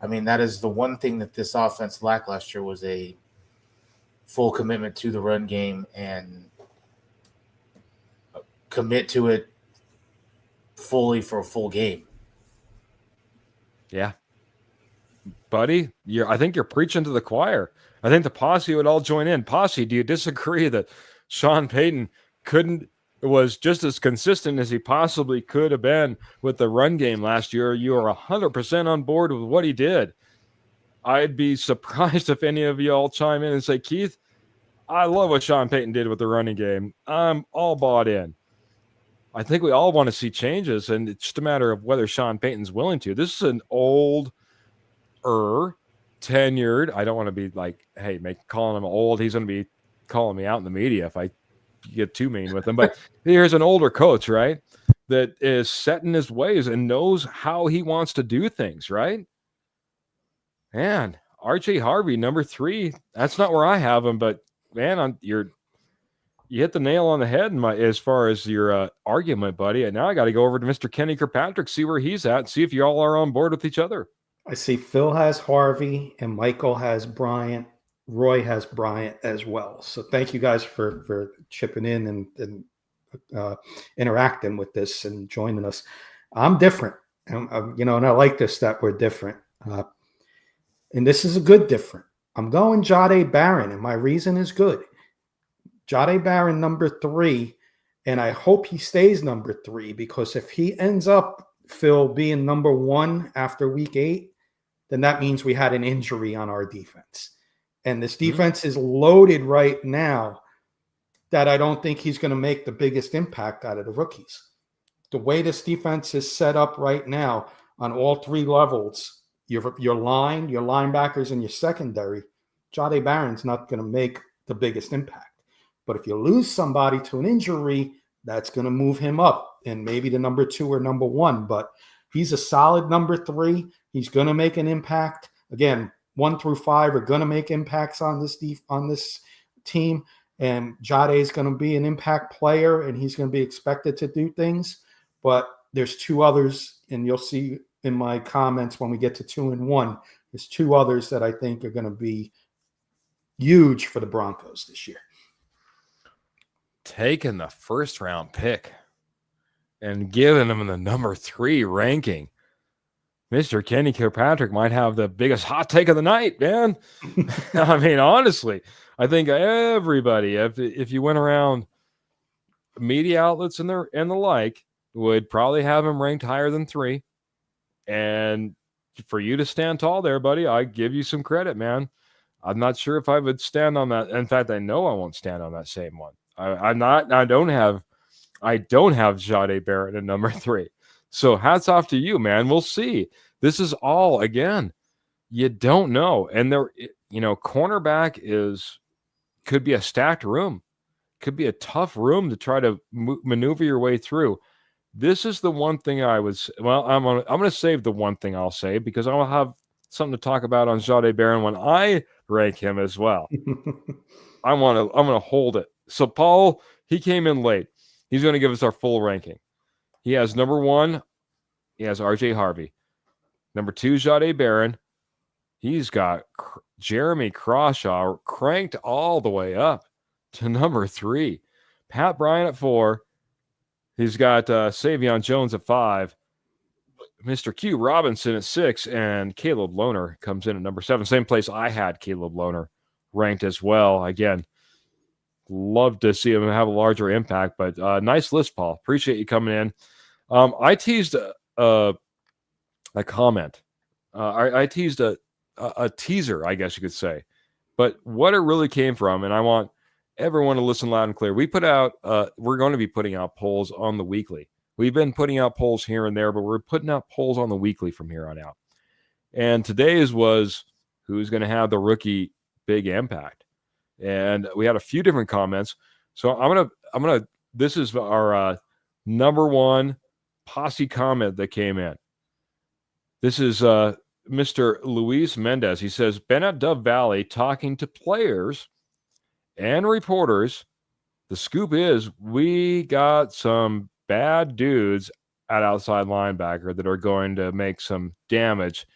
Speaker 2: that is the one thing that this offense lacked last year was a full commitment to the run game and commit to it fully for a full game.
Speaker 1: Yeah. Buddy, I think you're preaching to the choir. I think the posse would all join in. Posse, do you disagree that Sean Payton was just as consistent as he possibly could have been with the run game last year? You are 100% on board with what he did. I'd be surprised if any of you all chime in and say, Keith, I love what Sean Payton did with the running game. I'm all bought in. I think we all want to see changes, and it's just a matter of whether Sean Payton's willing to. This is an old tenured. I don't want to be like, hey, calling him old. He's going to be calling me out in the media if I get too mean with him. But here's an older coach, right, that is set in his ways and knows how he wants to do things, right? Man, R.J. Harvey, number 3. That's not where I have him, but man, you hit the nail on the head as far as your argument, buddy. And now I got to go over to Mr. Kenny Kirkpatrick, see where he's at, and see if you all are on board with each other.
Speaker 3: I see Phil has Harvey and Michael has Bryant. Roy has Bryant as well. So thank you guys for chipping in and interacting with this and joining us. I'm different, and I like this that we're different. And this is a good different. I'm going Jahdae Barron, and my reason is good. Jahdae Barron, number 3, and I hope he stays number 3 because if he ends up, Phil, being number 1 after week 8, then that means we had an injury on our defense. And this defense is loaded right now that I don't think he's going to make the biggest impact out of the rookies. The way this defense is set up right now on all 3 levels, your line, your linebackers, and your secondary, Jahdae Barron's not going to make the biggest impact. But if you lose somebody to an injury, that's going to move him up and maybe to number 2 or number 1. But he's a solid number 3. He's going to make an impact. Again, 1 through 5 are going to make impacts on this team. And Jahdae is going to be an impact player, and he's going to be expected to do things. But there's 2 others, and you'll see in my comments when we get to 2 and 1, there's 2 others that I think are going to be huge for the Broncos this year.
Speaker 1: Taking the first round pick and giving them the number 3 ranking. Mr. Kenny Kirkpatrick might have the biggest hot take of the night, man. Honestly, I think everybody, if you went around media outlets and the like, would probably have him ranked higher than 3. And for you to stand tall there, buddy. I give you some credit, man. I'm not sure if I would stand on that. In fact, I know I won't stand on that same one. I don't have Jade Barrett at number 3. So hats off to you, man. We'll see. This is all, again, you don't know. And cornerback could be a stacked room. Could be a tough room to try to maneuver your way through. This is the one thing I'm going to save the one thing I'll say, because I'll have something to talk about on Jade Barron when I rank him as well. I'm going to hold it. So Paul, he came in late. He's going to give us our full ranking. He has number 1, he has RJ Harvey. Number 2, Jade Barron. He's got Jeremy Crawshaw cranked all the way up to number 3. Pat Bryant at 4. He's got Savion Jones at 5. Mr. Q Robinson at 6. And Caleb Lohner comes in at number 7. Same place I had Caleb Lohner ranked as well. Again, love to see him have a larger impact, but nice list, Paul. Appreciate you coming in. I teased a comment. I teased a teaser, I guess you could say. But what it really came from, and I want everyone to listen loud and clear. We're going to be putting out polls on the weekly. We've been putting out polls here and there, but we're putting out polls on the weekly from here on out. And today's was who's going to have the rookie big impact. And we had a few different comments. So I'm gonna this is our number 1 posse comment that came in. This is Mr. Luis Mendez. He says, been at Dove Valley talking to players and reporters. The scoop is we got some bad dudes at outside linebacker that are going to make some damage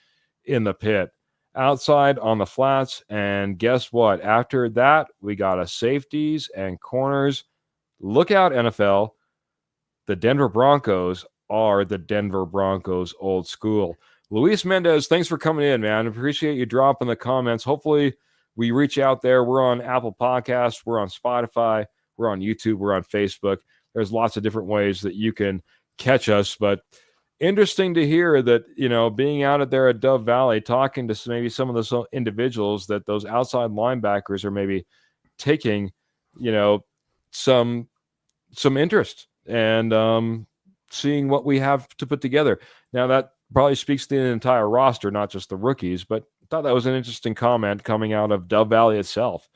Speaker 1: in the pit. Outside on the flats, and guess what? After that, we got a safeties and corners. Look out, NFL. The Denver Broncos are the Denver Broncos old school. Luis Mendez, thanks for coming in, man. Appreciate you dropping the comments. Hopefully we reach out there. We're on Apple Podcasts. We're on Spotify. We're on YouTube. We're on Facebook. There's lots of different ways that you can catch us, but interesting to hear that, being out there at Dove Valley, talking to maybe some of those individuals, that those outside linebackers are maybe taking, some interest and seeing what we have to put together. Now, that probably speaks to the entire roster, not just the rookies, but I thought that was an interesting comment coming out of Dove Valley itself.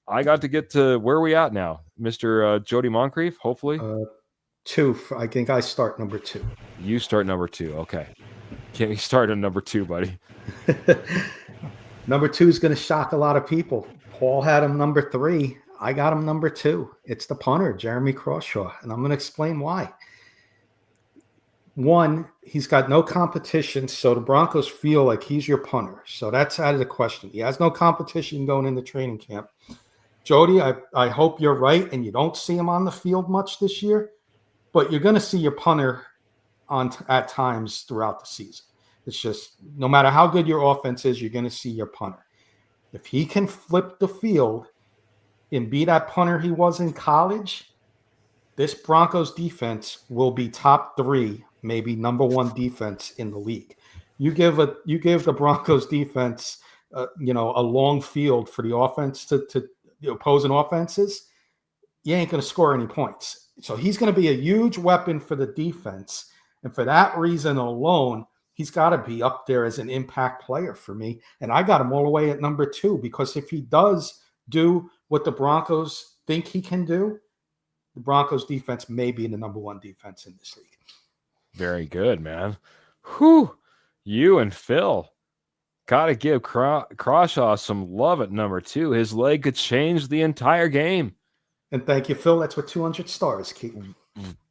Speaker 1: I got to get to where are we at now? Mr. Jody Moncrief, hopefully?
Speaker 3: 2. I think I start number 2.
Speaker 1: You start number 2. Okay. Can we start at number 2, buddy?
Speaker 3: Number 2 is going to shock a lot of people. Paul had him number 3. I got him number 2. It's the punter, Jeremy Crawshaw, and I'm going to explain why. 1, he's got no competition, so the Broncos feel like he's your punter. So that's out of the question. He has no competition going into training camp. Jody, I hope you're right and you don't see him on the field much this year, but you're going to see your punter at times throughout the season. It's just no matter how good your offense is, you're going to see your punter. If he can flip the field and be that punter he was in college, this Broncos defense will be top 3, maybe number 1 defense in the league. You give the Broncos defense, a long field for the offense to the opposing offenses, you ain't going to score any points. So he's going to be a huge weapon for the defense. And for that reason alone, he's got to be up there as an impact player for me. And I got him all the way at number 2, because if he does do what the Broncos think he can do, the Broncos defense may be the number 1 defense in this league.
Speaker 1: Very good, man. Whew. You and Phil got to give Crawshaw some love at number 2. His leg could change the entire game.
Speaker 3: And thank you, Phil. That's what 200 stars, Keith.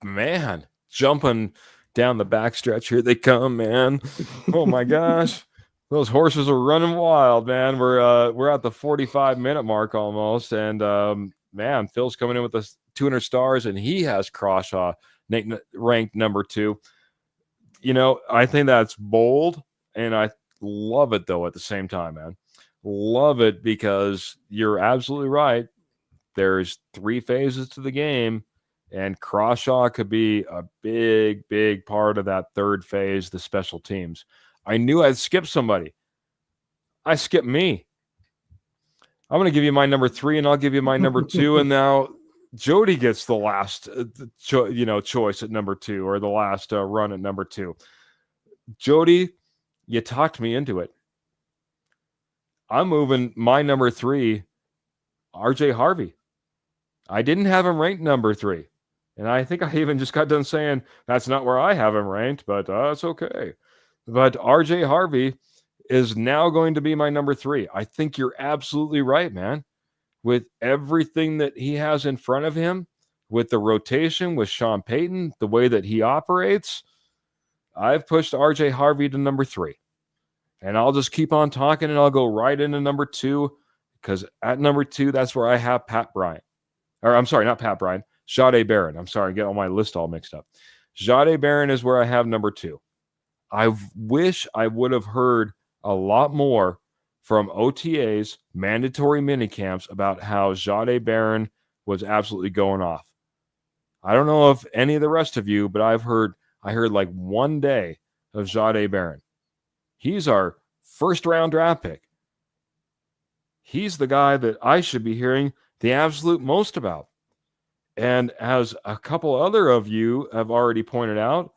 Speaker 1: Man, jumping down the backstretch. Here they come, man. Oh, my gosh. Those horses are running wild, man. We're at the 45-minute mark almost. And, man, Phil's coming in with the 200 stars, and he has Crawshaw ranked number 2. I think that's bold, and I love it, though, at the same time, man. Love it, because you're absolutely right. There's 3 phases to the game, and Crawshaw could be a big, big part of that 3rd phase, the special teams. I knew I'd skip somebody. I skipped me. I'm going to give you my number 3, and I'll give you my number 2, and now Jody gets the last, choice at number 2, or the last run at number 2. Jody, you talked me into it. I'm moving my number 3, RJ Harvey. I didn't have him ranked number 3. And I think I even just got done saying that's not where I have him ranked, but it's okay. But RJ Harvey is now going to be my number 3. I think you're absolutely right, man. With everything that he has in front of him, with the rotation, with Sean Payton, the way that he operates, I've pushed RJ Harvey to number 3. And I'll just keep on talking, and I'll go right into number 2, because at number 2, that's where I have Pat Bryant. Or I'm sorry, not Pat Bryant, Jahdae Barron. I'm sorry, I get all my list all mixed up. Jahdae Barron is where I have number 2. I wish I would have heard a lot more from OTAs, mandatory minicamps, about how Jahdae Barron was absolutely going off. I don't know if any of the rest of you, but I heard like one day of Jahdae Barron. He's our first-round draft pick. He's the guy that I should be hearing the absolute most about. And as a couple other of you have already pointed out,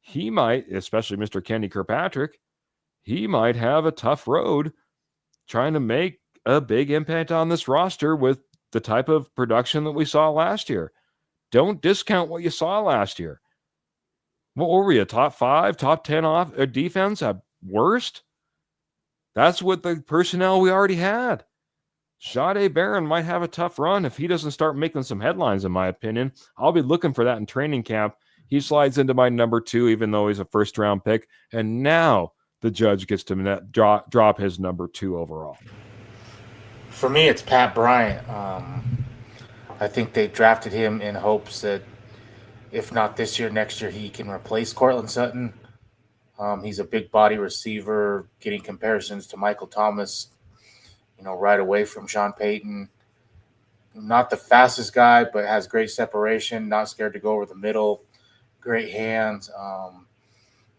Speaker 1: he might, especially Mr. Kenny Kirkpatrick, he might have a tough road trying to make a big impact on this roster with the type of production that we saw last year. Don't discount what you saw last year. What were we, a top 5, top 10 off defense at worst? That's with the personnel we already had. Jahdae Barron might have a tough run if he doesn't start making some headlines, in my opinion. I'll be looking for that in training camp. He slides into my number 2, even though he's a first-round pick. And now the judge gets to drop his number 2 overall.
Speaker 2: For me, it's Pat Bryant. I think they drafted him in hopes that if not this year, next year, he can replace Cortland Sutton. He's a big body receiver, getting comparisons to Michael Thomas, right away from Sean Payton. Not the fastest guy, but has great separation, not scared to go over the middle, great hands.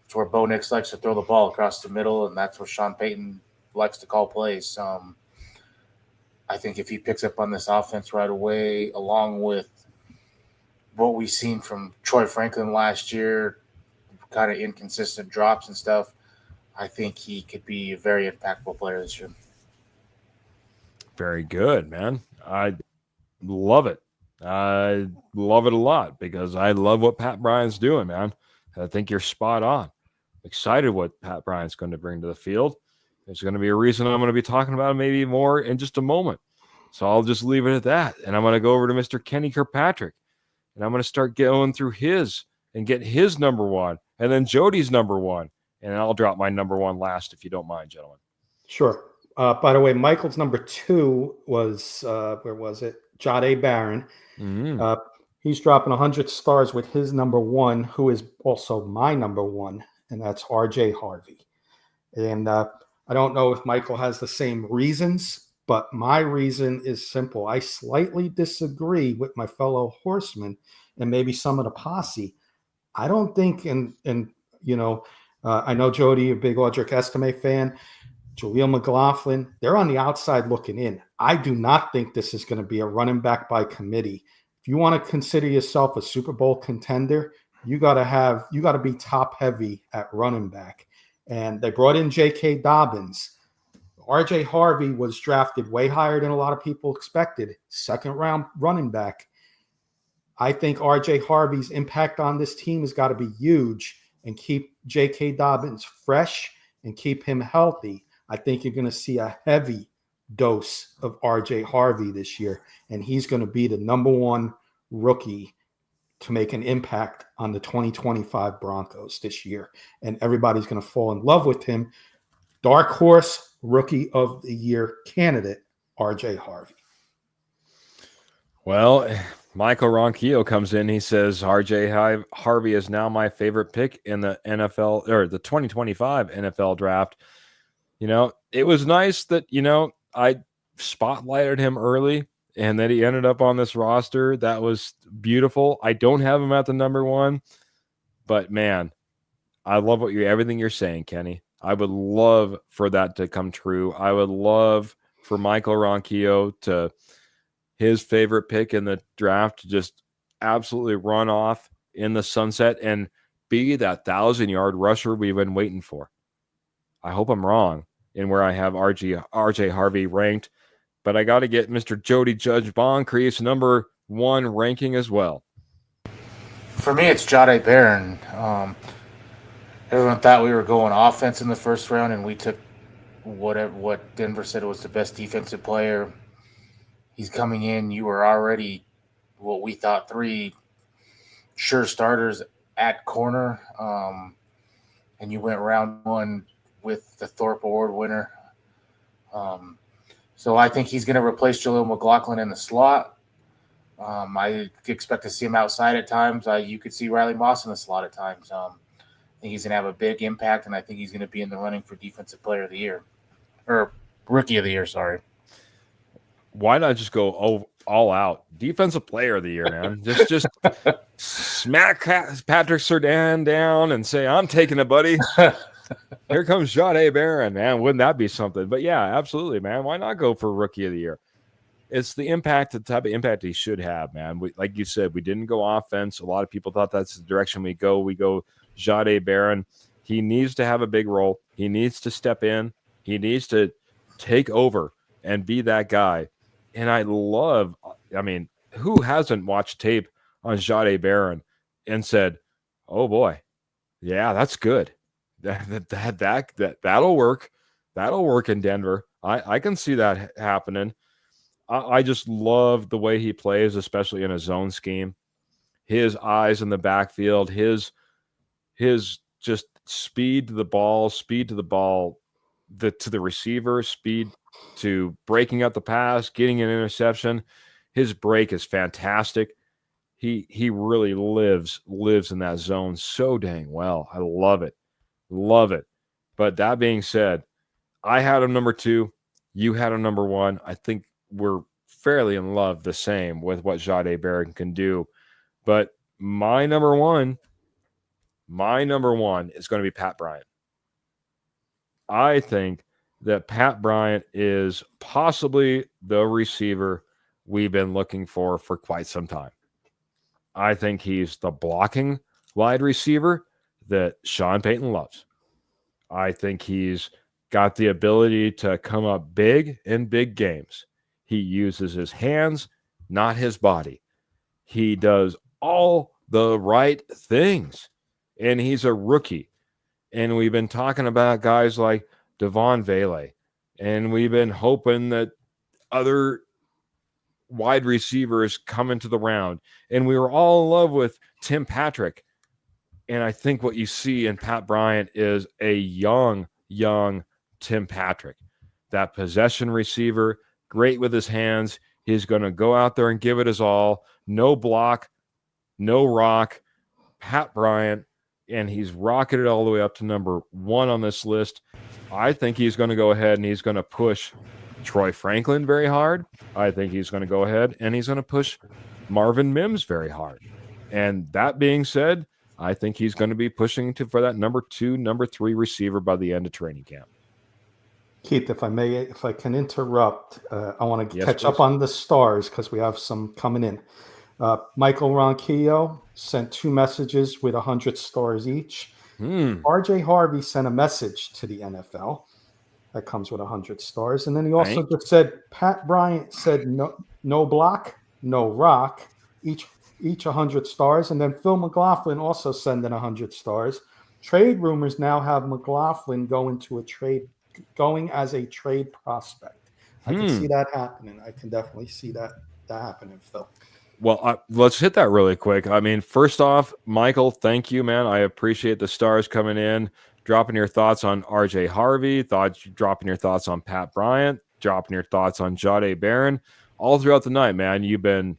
Speaker 2: It's where Bo Nix likes to throw the ball across the middle, and that's where Sean Payton likes to call plays. I think if he picks up on this offense right away, along with what we've seen from Troy Franklin last year, kind of inconsistent drops and stuff, I think he could be a very impactful player this year.
Speaker 1: Very good, man. I love it. I love it a lot because I love what Pat Bryant's doing, man. I think you're spot on. Excited what Pat Bryant's going to bring to the field. There's going to be a reason I'm going to be talking about him maybe more in just a moment. So I'll just leave it at that. And I'm going to go over to Mr. Kenny Kirkpatrick. And I'm going to start going through his and get his number 1. And then Jody's number 1. And I'll drop my number 1 last, if you don't mind, gentlemen.
Speaker 3: Sure. By the way, Michael's number 2 was, where was it? Jahdae Barron.
Speaker 1: Mm-hmm.
Speaker 3: He's dropping 100 stars with his number 1, who is also my number 1, and that's RJ Harvey. And I don't know if Michael has the same reasons, but my reason is simple. I slightly disagree with my fellow horsemen and maybe some of the posse. I don't think, I know Jody, a big Audric Estime fan, Jaleel McLaughlin, they're on the outside looking in. I do not think this is going to be a running back by committee. If you want to consider yourself a Super Bowl contender, you got to be top heavy at running back. And they brought in J.K. Dobbins. RJ Harvey was drafted way higher than a lot of people expected. 2nd round running back. I think RJ Harvey's impact on this team has got to be huge and keep J.K. Dobbins fresh and keep him healthy. I think you're going to see a heavy dose of RJ Harvey this year, and he's going to be the number 1 rookie to make an impact on the 2025 Broncos this year. And everybody's going to fall in love with him. Dark horse rookie of the year candidate, RJ Harvey.
Speaker 1: Well, Michael Ronquillo comes in. He says, RJ Harvey is now my favorite pick in the NFL or the 2025 NFL draft. It was nice that, I spotlighted him early and that he ended up on this roster. That was beautiful. I don't have him at the number 1, but man, I love everything you're saying, Kenny. I would love for that to come true. I would love for Michael Ronquillo to his favorite pick in the draft to just absolutely run off in the sunset and be that 1,000-yard rusher we've been waiting for. I hope I'm wrong in where I have RJ Harvey ranked, but I got to get Mr. Jody Judge Boncrief's number 1 ranking as well.
Speaker 2: For me, it's Jahdae Barron. Everyone thought we were going offense in the first round, and we took what Denver said was the best defensive player. He's coming in. You were already what we thought 3 sure starters at corner, and you went round 1 with the Thorpe Award winner. So I think he's going to replace Jaleel McLaughlin in the slot. I expect to see him outside at times. You could see Riley Moss in the slot at times. I think he's going to have a big impact, and I think he's going to be in the running for Defensive Player of the Year. Or Rookie of the Year, sorry.
Speaker 1: Why not just go all out? Defensive Player of the Year, man. Just smack Patrick Surtain down and say, I'm taking it, buddy. Here comes Jahdae Barron, man. Wouldn't that be something? But yeah, absolutely, man. Why not go for Rookie of the Year? It's the type of impact he should have, man. Like you said, we didn't go offense. A lot of people thought that's the direction we go. We go Jahdae Barron. He needs to have a big role. He needs to step in. He needs to take over and be that guy. And I mean, who hasn't watched tape on Jahdae Barron and said, oh boy, yeah, that's good. That'll work. That'll work in Denver. I can see that happening. I just love the way he plays, especially in a zone scheme. His eyes in the backfield, his just speed to the ball, to the receiver, speed to breaking up the pass, getting an interception. His break is fantastic. He really lives in that zone so dang well. I love it. Love it. But that being said, I had him number 2. You had him number 1. I think we're fairly in love the same with what Jahdae Barron can do. But my number one is going to be Pat Bryant. I think that Pat Bryant is possibly the receiver we've been looking for quite some time. I think he's the blocking wide receiver that Sean Payton loves. I think he's got the ability to come up big in big games. He uses his hands, not his body. He does all the right things, and he's a rookie. And we've been talking about guys like Devon Vele, and we've been hoping that other wide receivers come into the round. And we were all in love with Tim Patrick. And I think what you see in Pat Bryant is a young Tim Patrick. That possession receiver, great with his hands. He's going to go out there and give it his all. No block, no rock. Pat Bryant, and he's rocketed all the way up to number 1 on this list. I think he's going to go ahead and he's going to push Troy Franklin very hard. I think he's going to go ahead and he's going to push Marvin Mims very hard. And that being said, I think he's going to be pushing for that number 2, number 3 receiver by the end of training camp.
Speaker 3: Keith, if I can interrupt, I want to catch
Speaker 1: please.
Speaker 3: up on the stars because we have some coming in. Michael Ronquillo sent 2 messages with 100 stars each. RJ Harvey sent a message to the NFL that comes with 100 stars. And then he also just said, Pat Bryant said no block, no rock, each 100 stars. And then Phil McLaughlin also sending 100 stars. Trade rumors now have McLaughlin going as a trade prospect. I can see that happening. I can definitely see that happening, Phil.
Speaker 1: Well, let's hit that really quick. I mean, first off, Michael, thank you, man. I appreciate the stars coming in, dropping your thoughts on RJ Harvey, dropping your thoughts on Pat Bryant, dropping your thoughts on Jahdae Barron. All throughout the night, man, you've been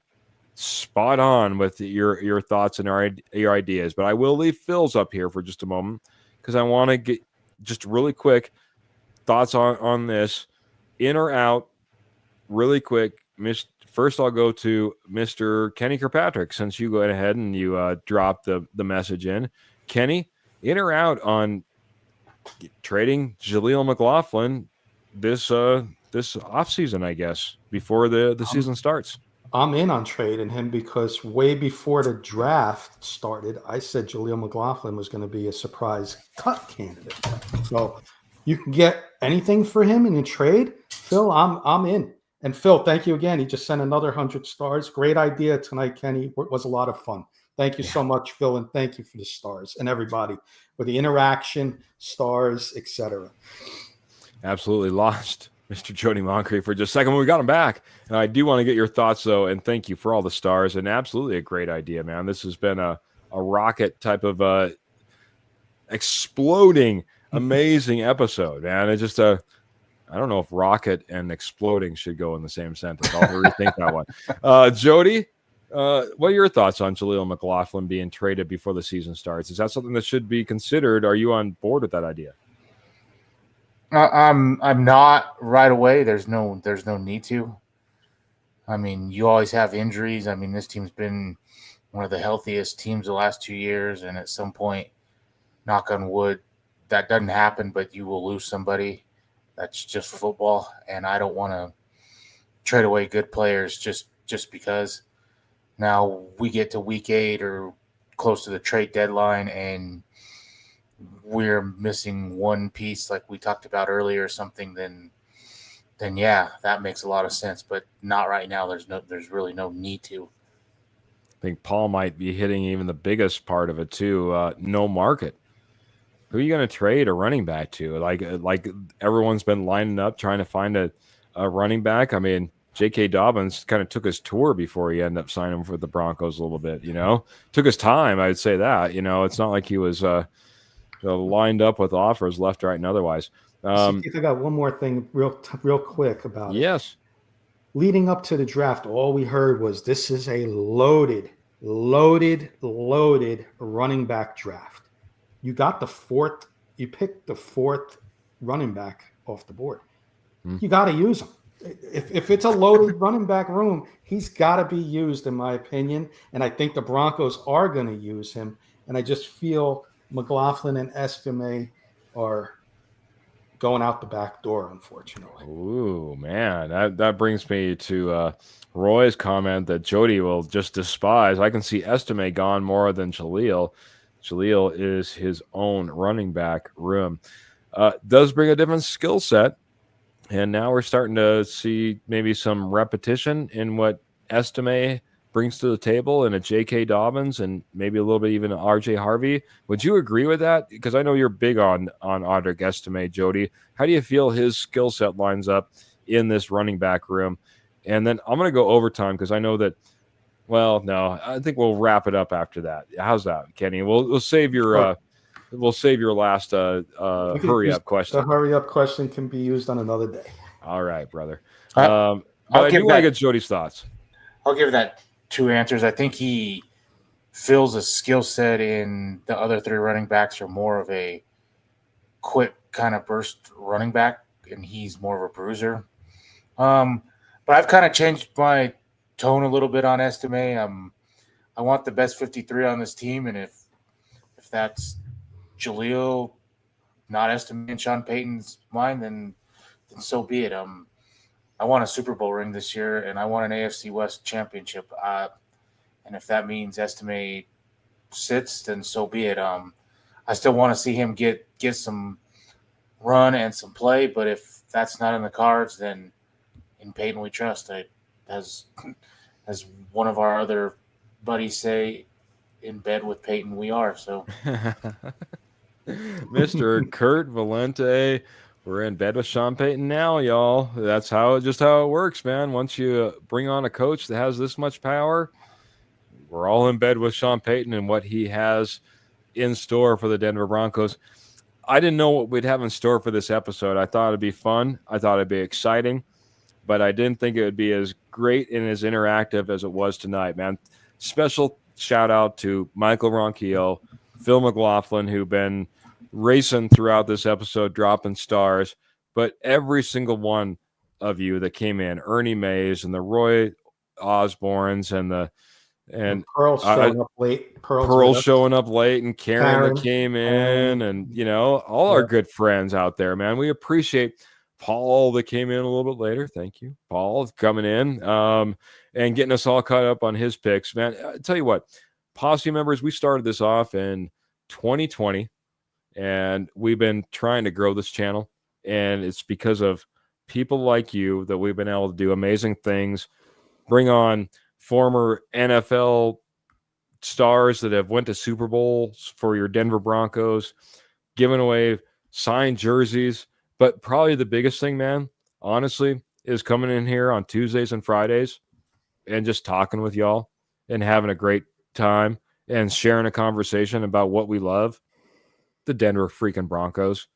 Speaker 1: spot on with your thoughts and your ideas. But I will leave Phil's up here for just a moment because I want to get just really quick thoughts on this, in or out, really quick. First, I'll go to Mr. Kenny Kirkpatrick, since you go ahead and you dropped the message in. Kenny, in or out on trading Jaleel McLaughlin this offseason, I guess, before the season starts.
Speaker 3: I'm in on trading him because way before the draft started, I said Jaleel McLaughlin was going to be a surprise cut candidate. So you can get anything for him in a trade, Phil. I'm in. And Phil, thank you again. He just sent another 100 stars. Great idea tonight, Kenny. It was a lot of fun. Thank you so much, Phil, and thank you for the stars and everybody for the interaction, stars, etc.
Speaker 1: Absolutely lost Mr. Jody Moncrief for just a second when we got him back. And I do want to get your thoughts, though, and thank you for all the stars. And absolutely a great idea, man. This has been a rocket type of exploding, amazing episode, man. It's just I don't know if rocket and exploding should go in the same sentence. I'll rethink that one. Jody, what are your thoughts on Jaleel McLaughlin being traded before the season starts? Is that something that should be considered? Are you on board with that idea?
Speaker 2: I'm not right away. There's no need to. I mean, you always have injuries. I mean, this team's been one of the healthiest teams the last 2 years, and at some point, knock on wood, that doesn't happen, but you will lose somebody. That's just football, and I don't want to trade away good players just because. Now we get to week 8 or close to the trade deadline, and we're missing one piece like we talked about earlier or something, then yeah, that makes a lot of sense. But not right now. There's really no need to.
Speaker 1: I think Paul might be hitting even the biggest part of it too. No market. Who are you going to trade a running back to? Like everyone's been lining up trying to find a running back. I mean, J.K. Dobbins kind of took his tour before he ended up signing for the Broncos a little bit. Took his time. I'd say that. It's not like he was lined up with offers left, right, and otherwise.
Speaker 3: I got one more thing real quick about it.
Speaker 1: Yes.
Speaker 3: Leading up to the draft, all we heard was this is a loaded running back draft. You got you picked the fourth running back off the board. You got to use him. If it's a loaded running back room, he's got to be used, in my opinion. And I think the Broncos are going to use him. And I just feel McLaughlin and Estime are going out the back door, unfortunately.
Speaker 1: Ooh, man. That brings me to Roy's comment that Jody will just despise. I can see Estime gone more than Jaleel. Jaleel is his own running back room. Does bring a different skill set. And now we're starting to see maybe some repetition in what Estime brings to the table and a J.K. Dobbins and maybe a little bit even R.J. Harvey. Would you agree with that? Because I know you're big on Audric Estime, Jody. How do you feel his skill set lines up in this running back room? And then I'm going to go overtime because I know that, well, no, I think we'll wrap it up after that. How's that, Kenny? We'll save your we'll save your last hurry up question.
Speaker 3: The hurry up question can be used on another day.
Speaker 1: All right, brother. But I do want to get Jody's thoughts.
Speaker 2: I'll give that 2 answers. I think he fills a skill set in the other 3 running backs are more of a quick kind of burst running back, and he's more of a bruiser. But I've kind of changed my tone a little bit on Estime. I want the best 53 on this team, and if that's Jaleel, not Estime and Sean Payton's mind, then so be it. I want a Super Bowl ring this year, and I want an AFC West championship. And if that means Estime sits, then so be it. I still want to see him get some run and some play, but if that's not in the cards, then in Payton we trust. As one of our other buddies say, in bed with Peyton we are. So
Speaker 1: Mr. Kurt Valente, we're in bed with Sean Payton now, y'all. That's how it works, man. Once you bring on a coach that has this much power, we're all in bed with Sean Payton and what he has in store for the Denver Broncos. I didn't know what we'd have in store for this episode. I thought it'd be fun. I thought it'd be exciting, but I didn't think it would be as great and as interactive as it was tonight, man. Special shout out to Michael Ronquillo, Phil McLaughlin, who've been racing throughout this episode, dropping stars, but every single one of you that came in, Ernie Mays and the Roy Osborns and the And
Speaker 3: Pearl's showing up late.
Speaker 1: Pearl's showing up late, and Karen that came
Speaker 3: Karen,
Speaker 1: in, and all our good friends out there, man. We appreciate Paul that came in a little bit later. Thank you, Paul, coming in and getting us all caught up on his picks, man. I tell you what, Posse members, we started this off in 2020, and we've been trying to grow this channel, and it's because of people like you that we've been able to do amazing things, bring on former NFL stars that have went to Super Bowls for your Denver Broncos, giving away signed jerseys. But probably the biggest thing, man, honestly, is coming in here on Tuesdays and Fridays and just talking with y'all and having a great time and sharing a conversation about what we love, the Denver freaking Broncos.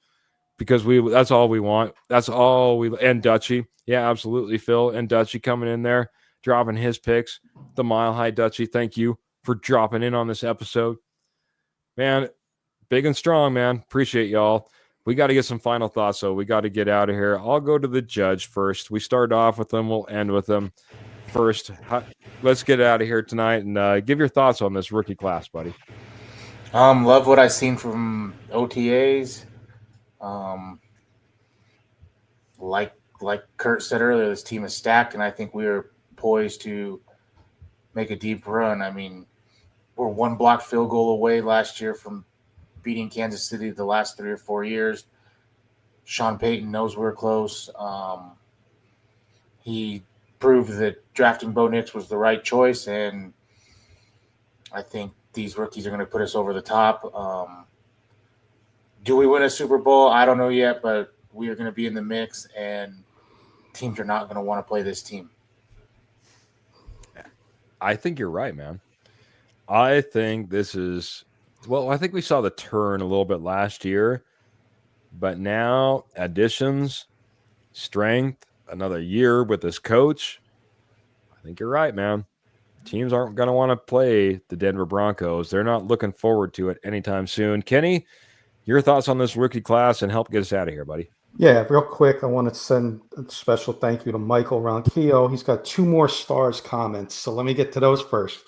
Speaker 1: Because that's all we want. That's all and Dutchy. Yeah, absolutely, Phil. And Dutchy coming in there, dropping his picks. The Mile High Dutchy, thank you for dropping in on this episode. Man, big and strong, man. Appreciate y'all. We got to get some final thoughts, though. We got to get out of here. I'll go to the judge first. We start off with them. We'll end with them. First, let's get out of here tonight and give your thoughts on this rookie class, buddy.
Speaker 2: Love what I've seen from OTAs. Like Kurt said earlier, this team is stacked, and I think we are poised to make a deep run. I mean, we're one blocked field goal away last year from beating Kansas City the last 3 or 4 years. Sean Payton knows we're close. He proved that drafting Bo Nix was the right choice, and I think these rookies are going to put us over the top. Do we win a Super Bowl? I don't know yet, but we are going to be in the mix, and teams are not going to want to play this team.
Speaker 1: I think you're right, man. I think this is I think we saw the turn a little bit last year, but now additions, strength, another year with this coach. I think you're right, man. Teams aren't going to want to play the Denver Broncos. They're not looking forward to it anytime soon. Kenny, your thoughts on this rookie class and help get us out of here, buddy.
Speaker 3: Yeah, real quick, I want to send a special thank you to Michael Ronquillo. He's got 2 more stars comments, so let me get to those first.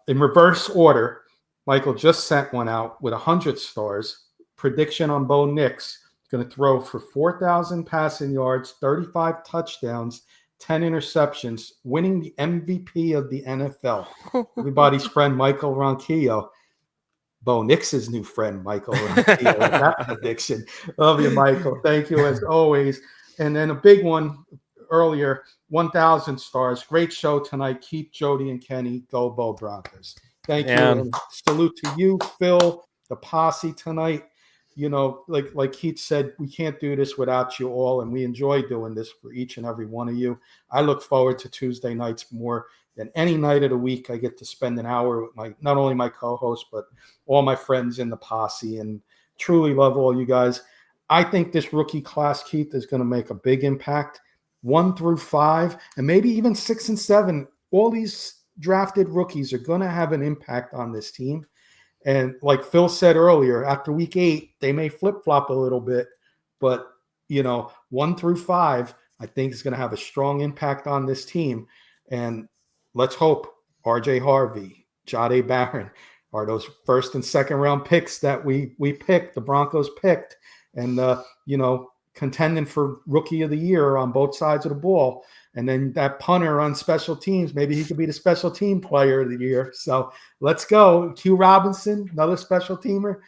Speaker 3: In reverse order, Michael just sent one out with 100 stars. Prediction on Bo Nix. He's going to throw for 4,000 passing yards, 35 touchdowns, 10 interceptions, winning the MVP of the NFL. Everybody's friend, Michael Ronquillo. Bo Nix's new friend, Michael Ronquillo. That prediction. Love you, Michael. Thank you as always. And then a big one earlier, 1,000 stars. Great show tonight. Keith, Jody, and Kenny. Go Bo Broncos. Thank you. And salute to you, Phil, the posse tonight. Like Keith said, we can't do this without you all, and we enjoy doing this for each and every one of you. I look forward to Tuesday nights more than any night of the week. I get to spend an hour with not only my co-host, but all my friends in the posse, and truly love all you guys. I think this rookie class, Keith, is going to make a big impact. 1 through 5, and maybe even 6 and 7. All these drafted rookies are going to have an impact on this team. And like Phil said earlier, after week 8, they may flip-flop a little bit, but 1 through 5, I think is going to have a strong impact on this team. And let's hope RJ Harvey, Jahdae Barron are those first and second round picks that we picked, the Broncos picked, and contending for rookie of the year on both sides of the ball. And then that punter on special teams, maybe he could be the special team player of the year. So let's go. Q Robinson, another special teamer.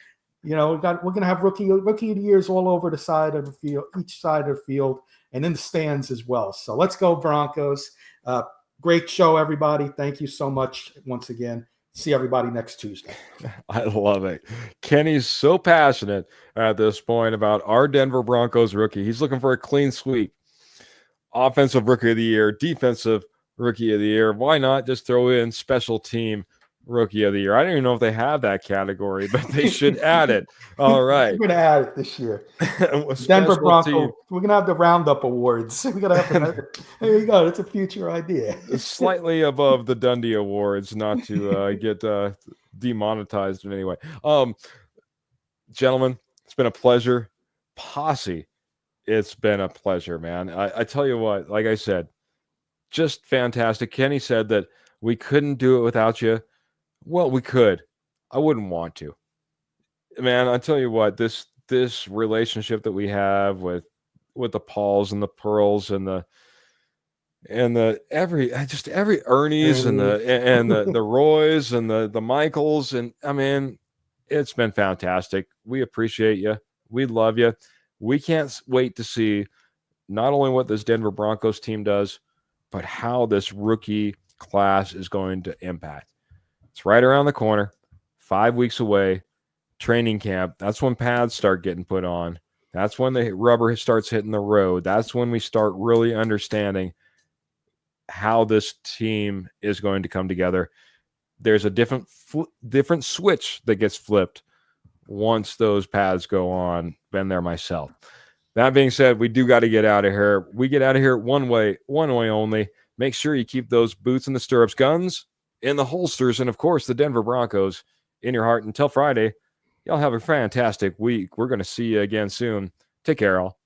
Speaker 3: We're going to have rookie of the years all over the side of the field, each side of the field, and in the stands as well. So let's go Broncos. Great show, everybody. Thank you so much once again. See everybody next Tuesday.
Speaker 1: I love it. Kenny's so passionate at this point about our Denver Broncos rookie. He's looking for a clean sweep. Offensive rookie of the year, defensive rookie of the year. Why not just throw in special team rookie of the year? I don't even know if they have that category, but they should add it. All right.
Speaker 3: We're going to add it this year. Denver Broncos. We're going to have the Roundup Awards. We're going to have there you go. It's a future idea.
Speaker 1: Slightly above the Dundee Awards, not to get demonetized in any way. Gentlemen, it's been a pleasure. Posse. It's been a pleasure, man. I tell you what, like I said, just fantastic. Kenny said that We couldn't do it without you. Well, we could. I wouldn't want to. Man, I tell you what, this relationship that we have with the Pauls and the Pearls and the every Ernie's and the Roys and the Michaels, and I mean, it's been fantastic. We appreciate you. We love you. We can't wait to see not only what this Denver Broncos team does, but how this rookie class is going to impact. It's right around the corner, 5 weeks away. Training camp. That's when pads start getting put on. That's when the rubber starts hitting the road. That's when we start really understanding how this team is going to come together. There's a different switch that gets flipped once those pads go on. Been there myself. That being said, we do got to get out of here. We get out of here one way only. Make sure you keep those boots in the stirrups, guns in the holsters, and of course the Denver Broncos in your heart. Until Friday, y'all have a fantastic week. We're going to see you again soon. Take care, all.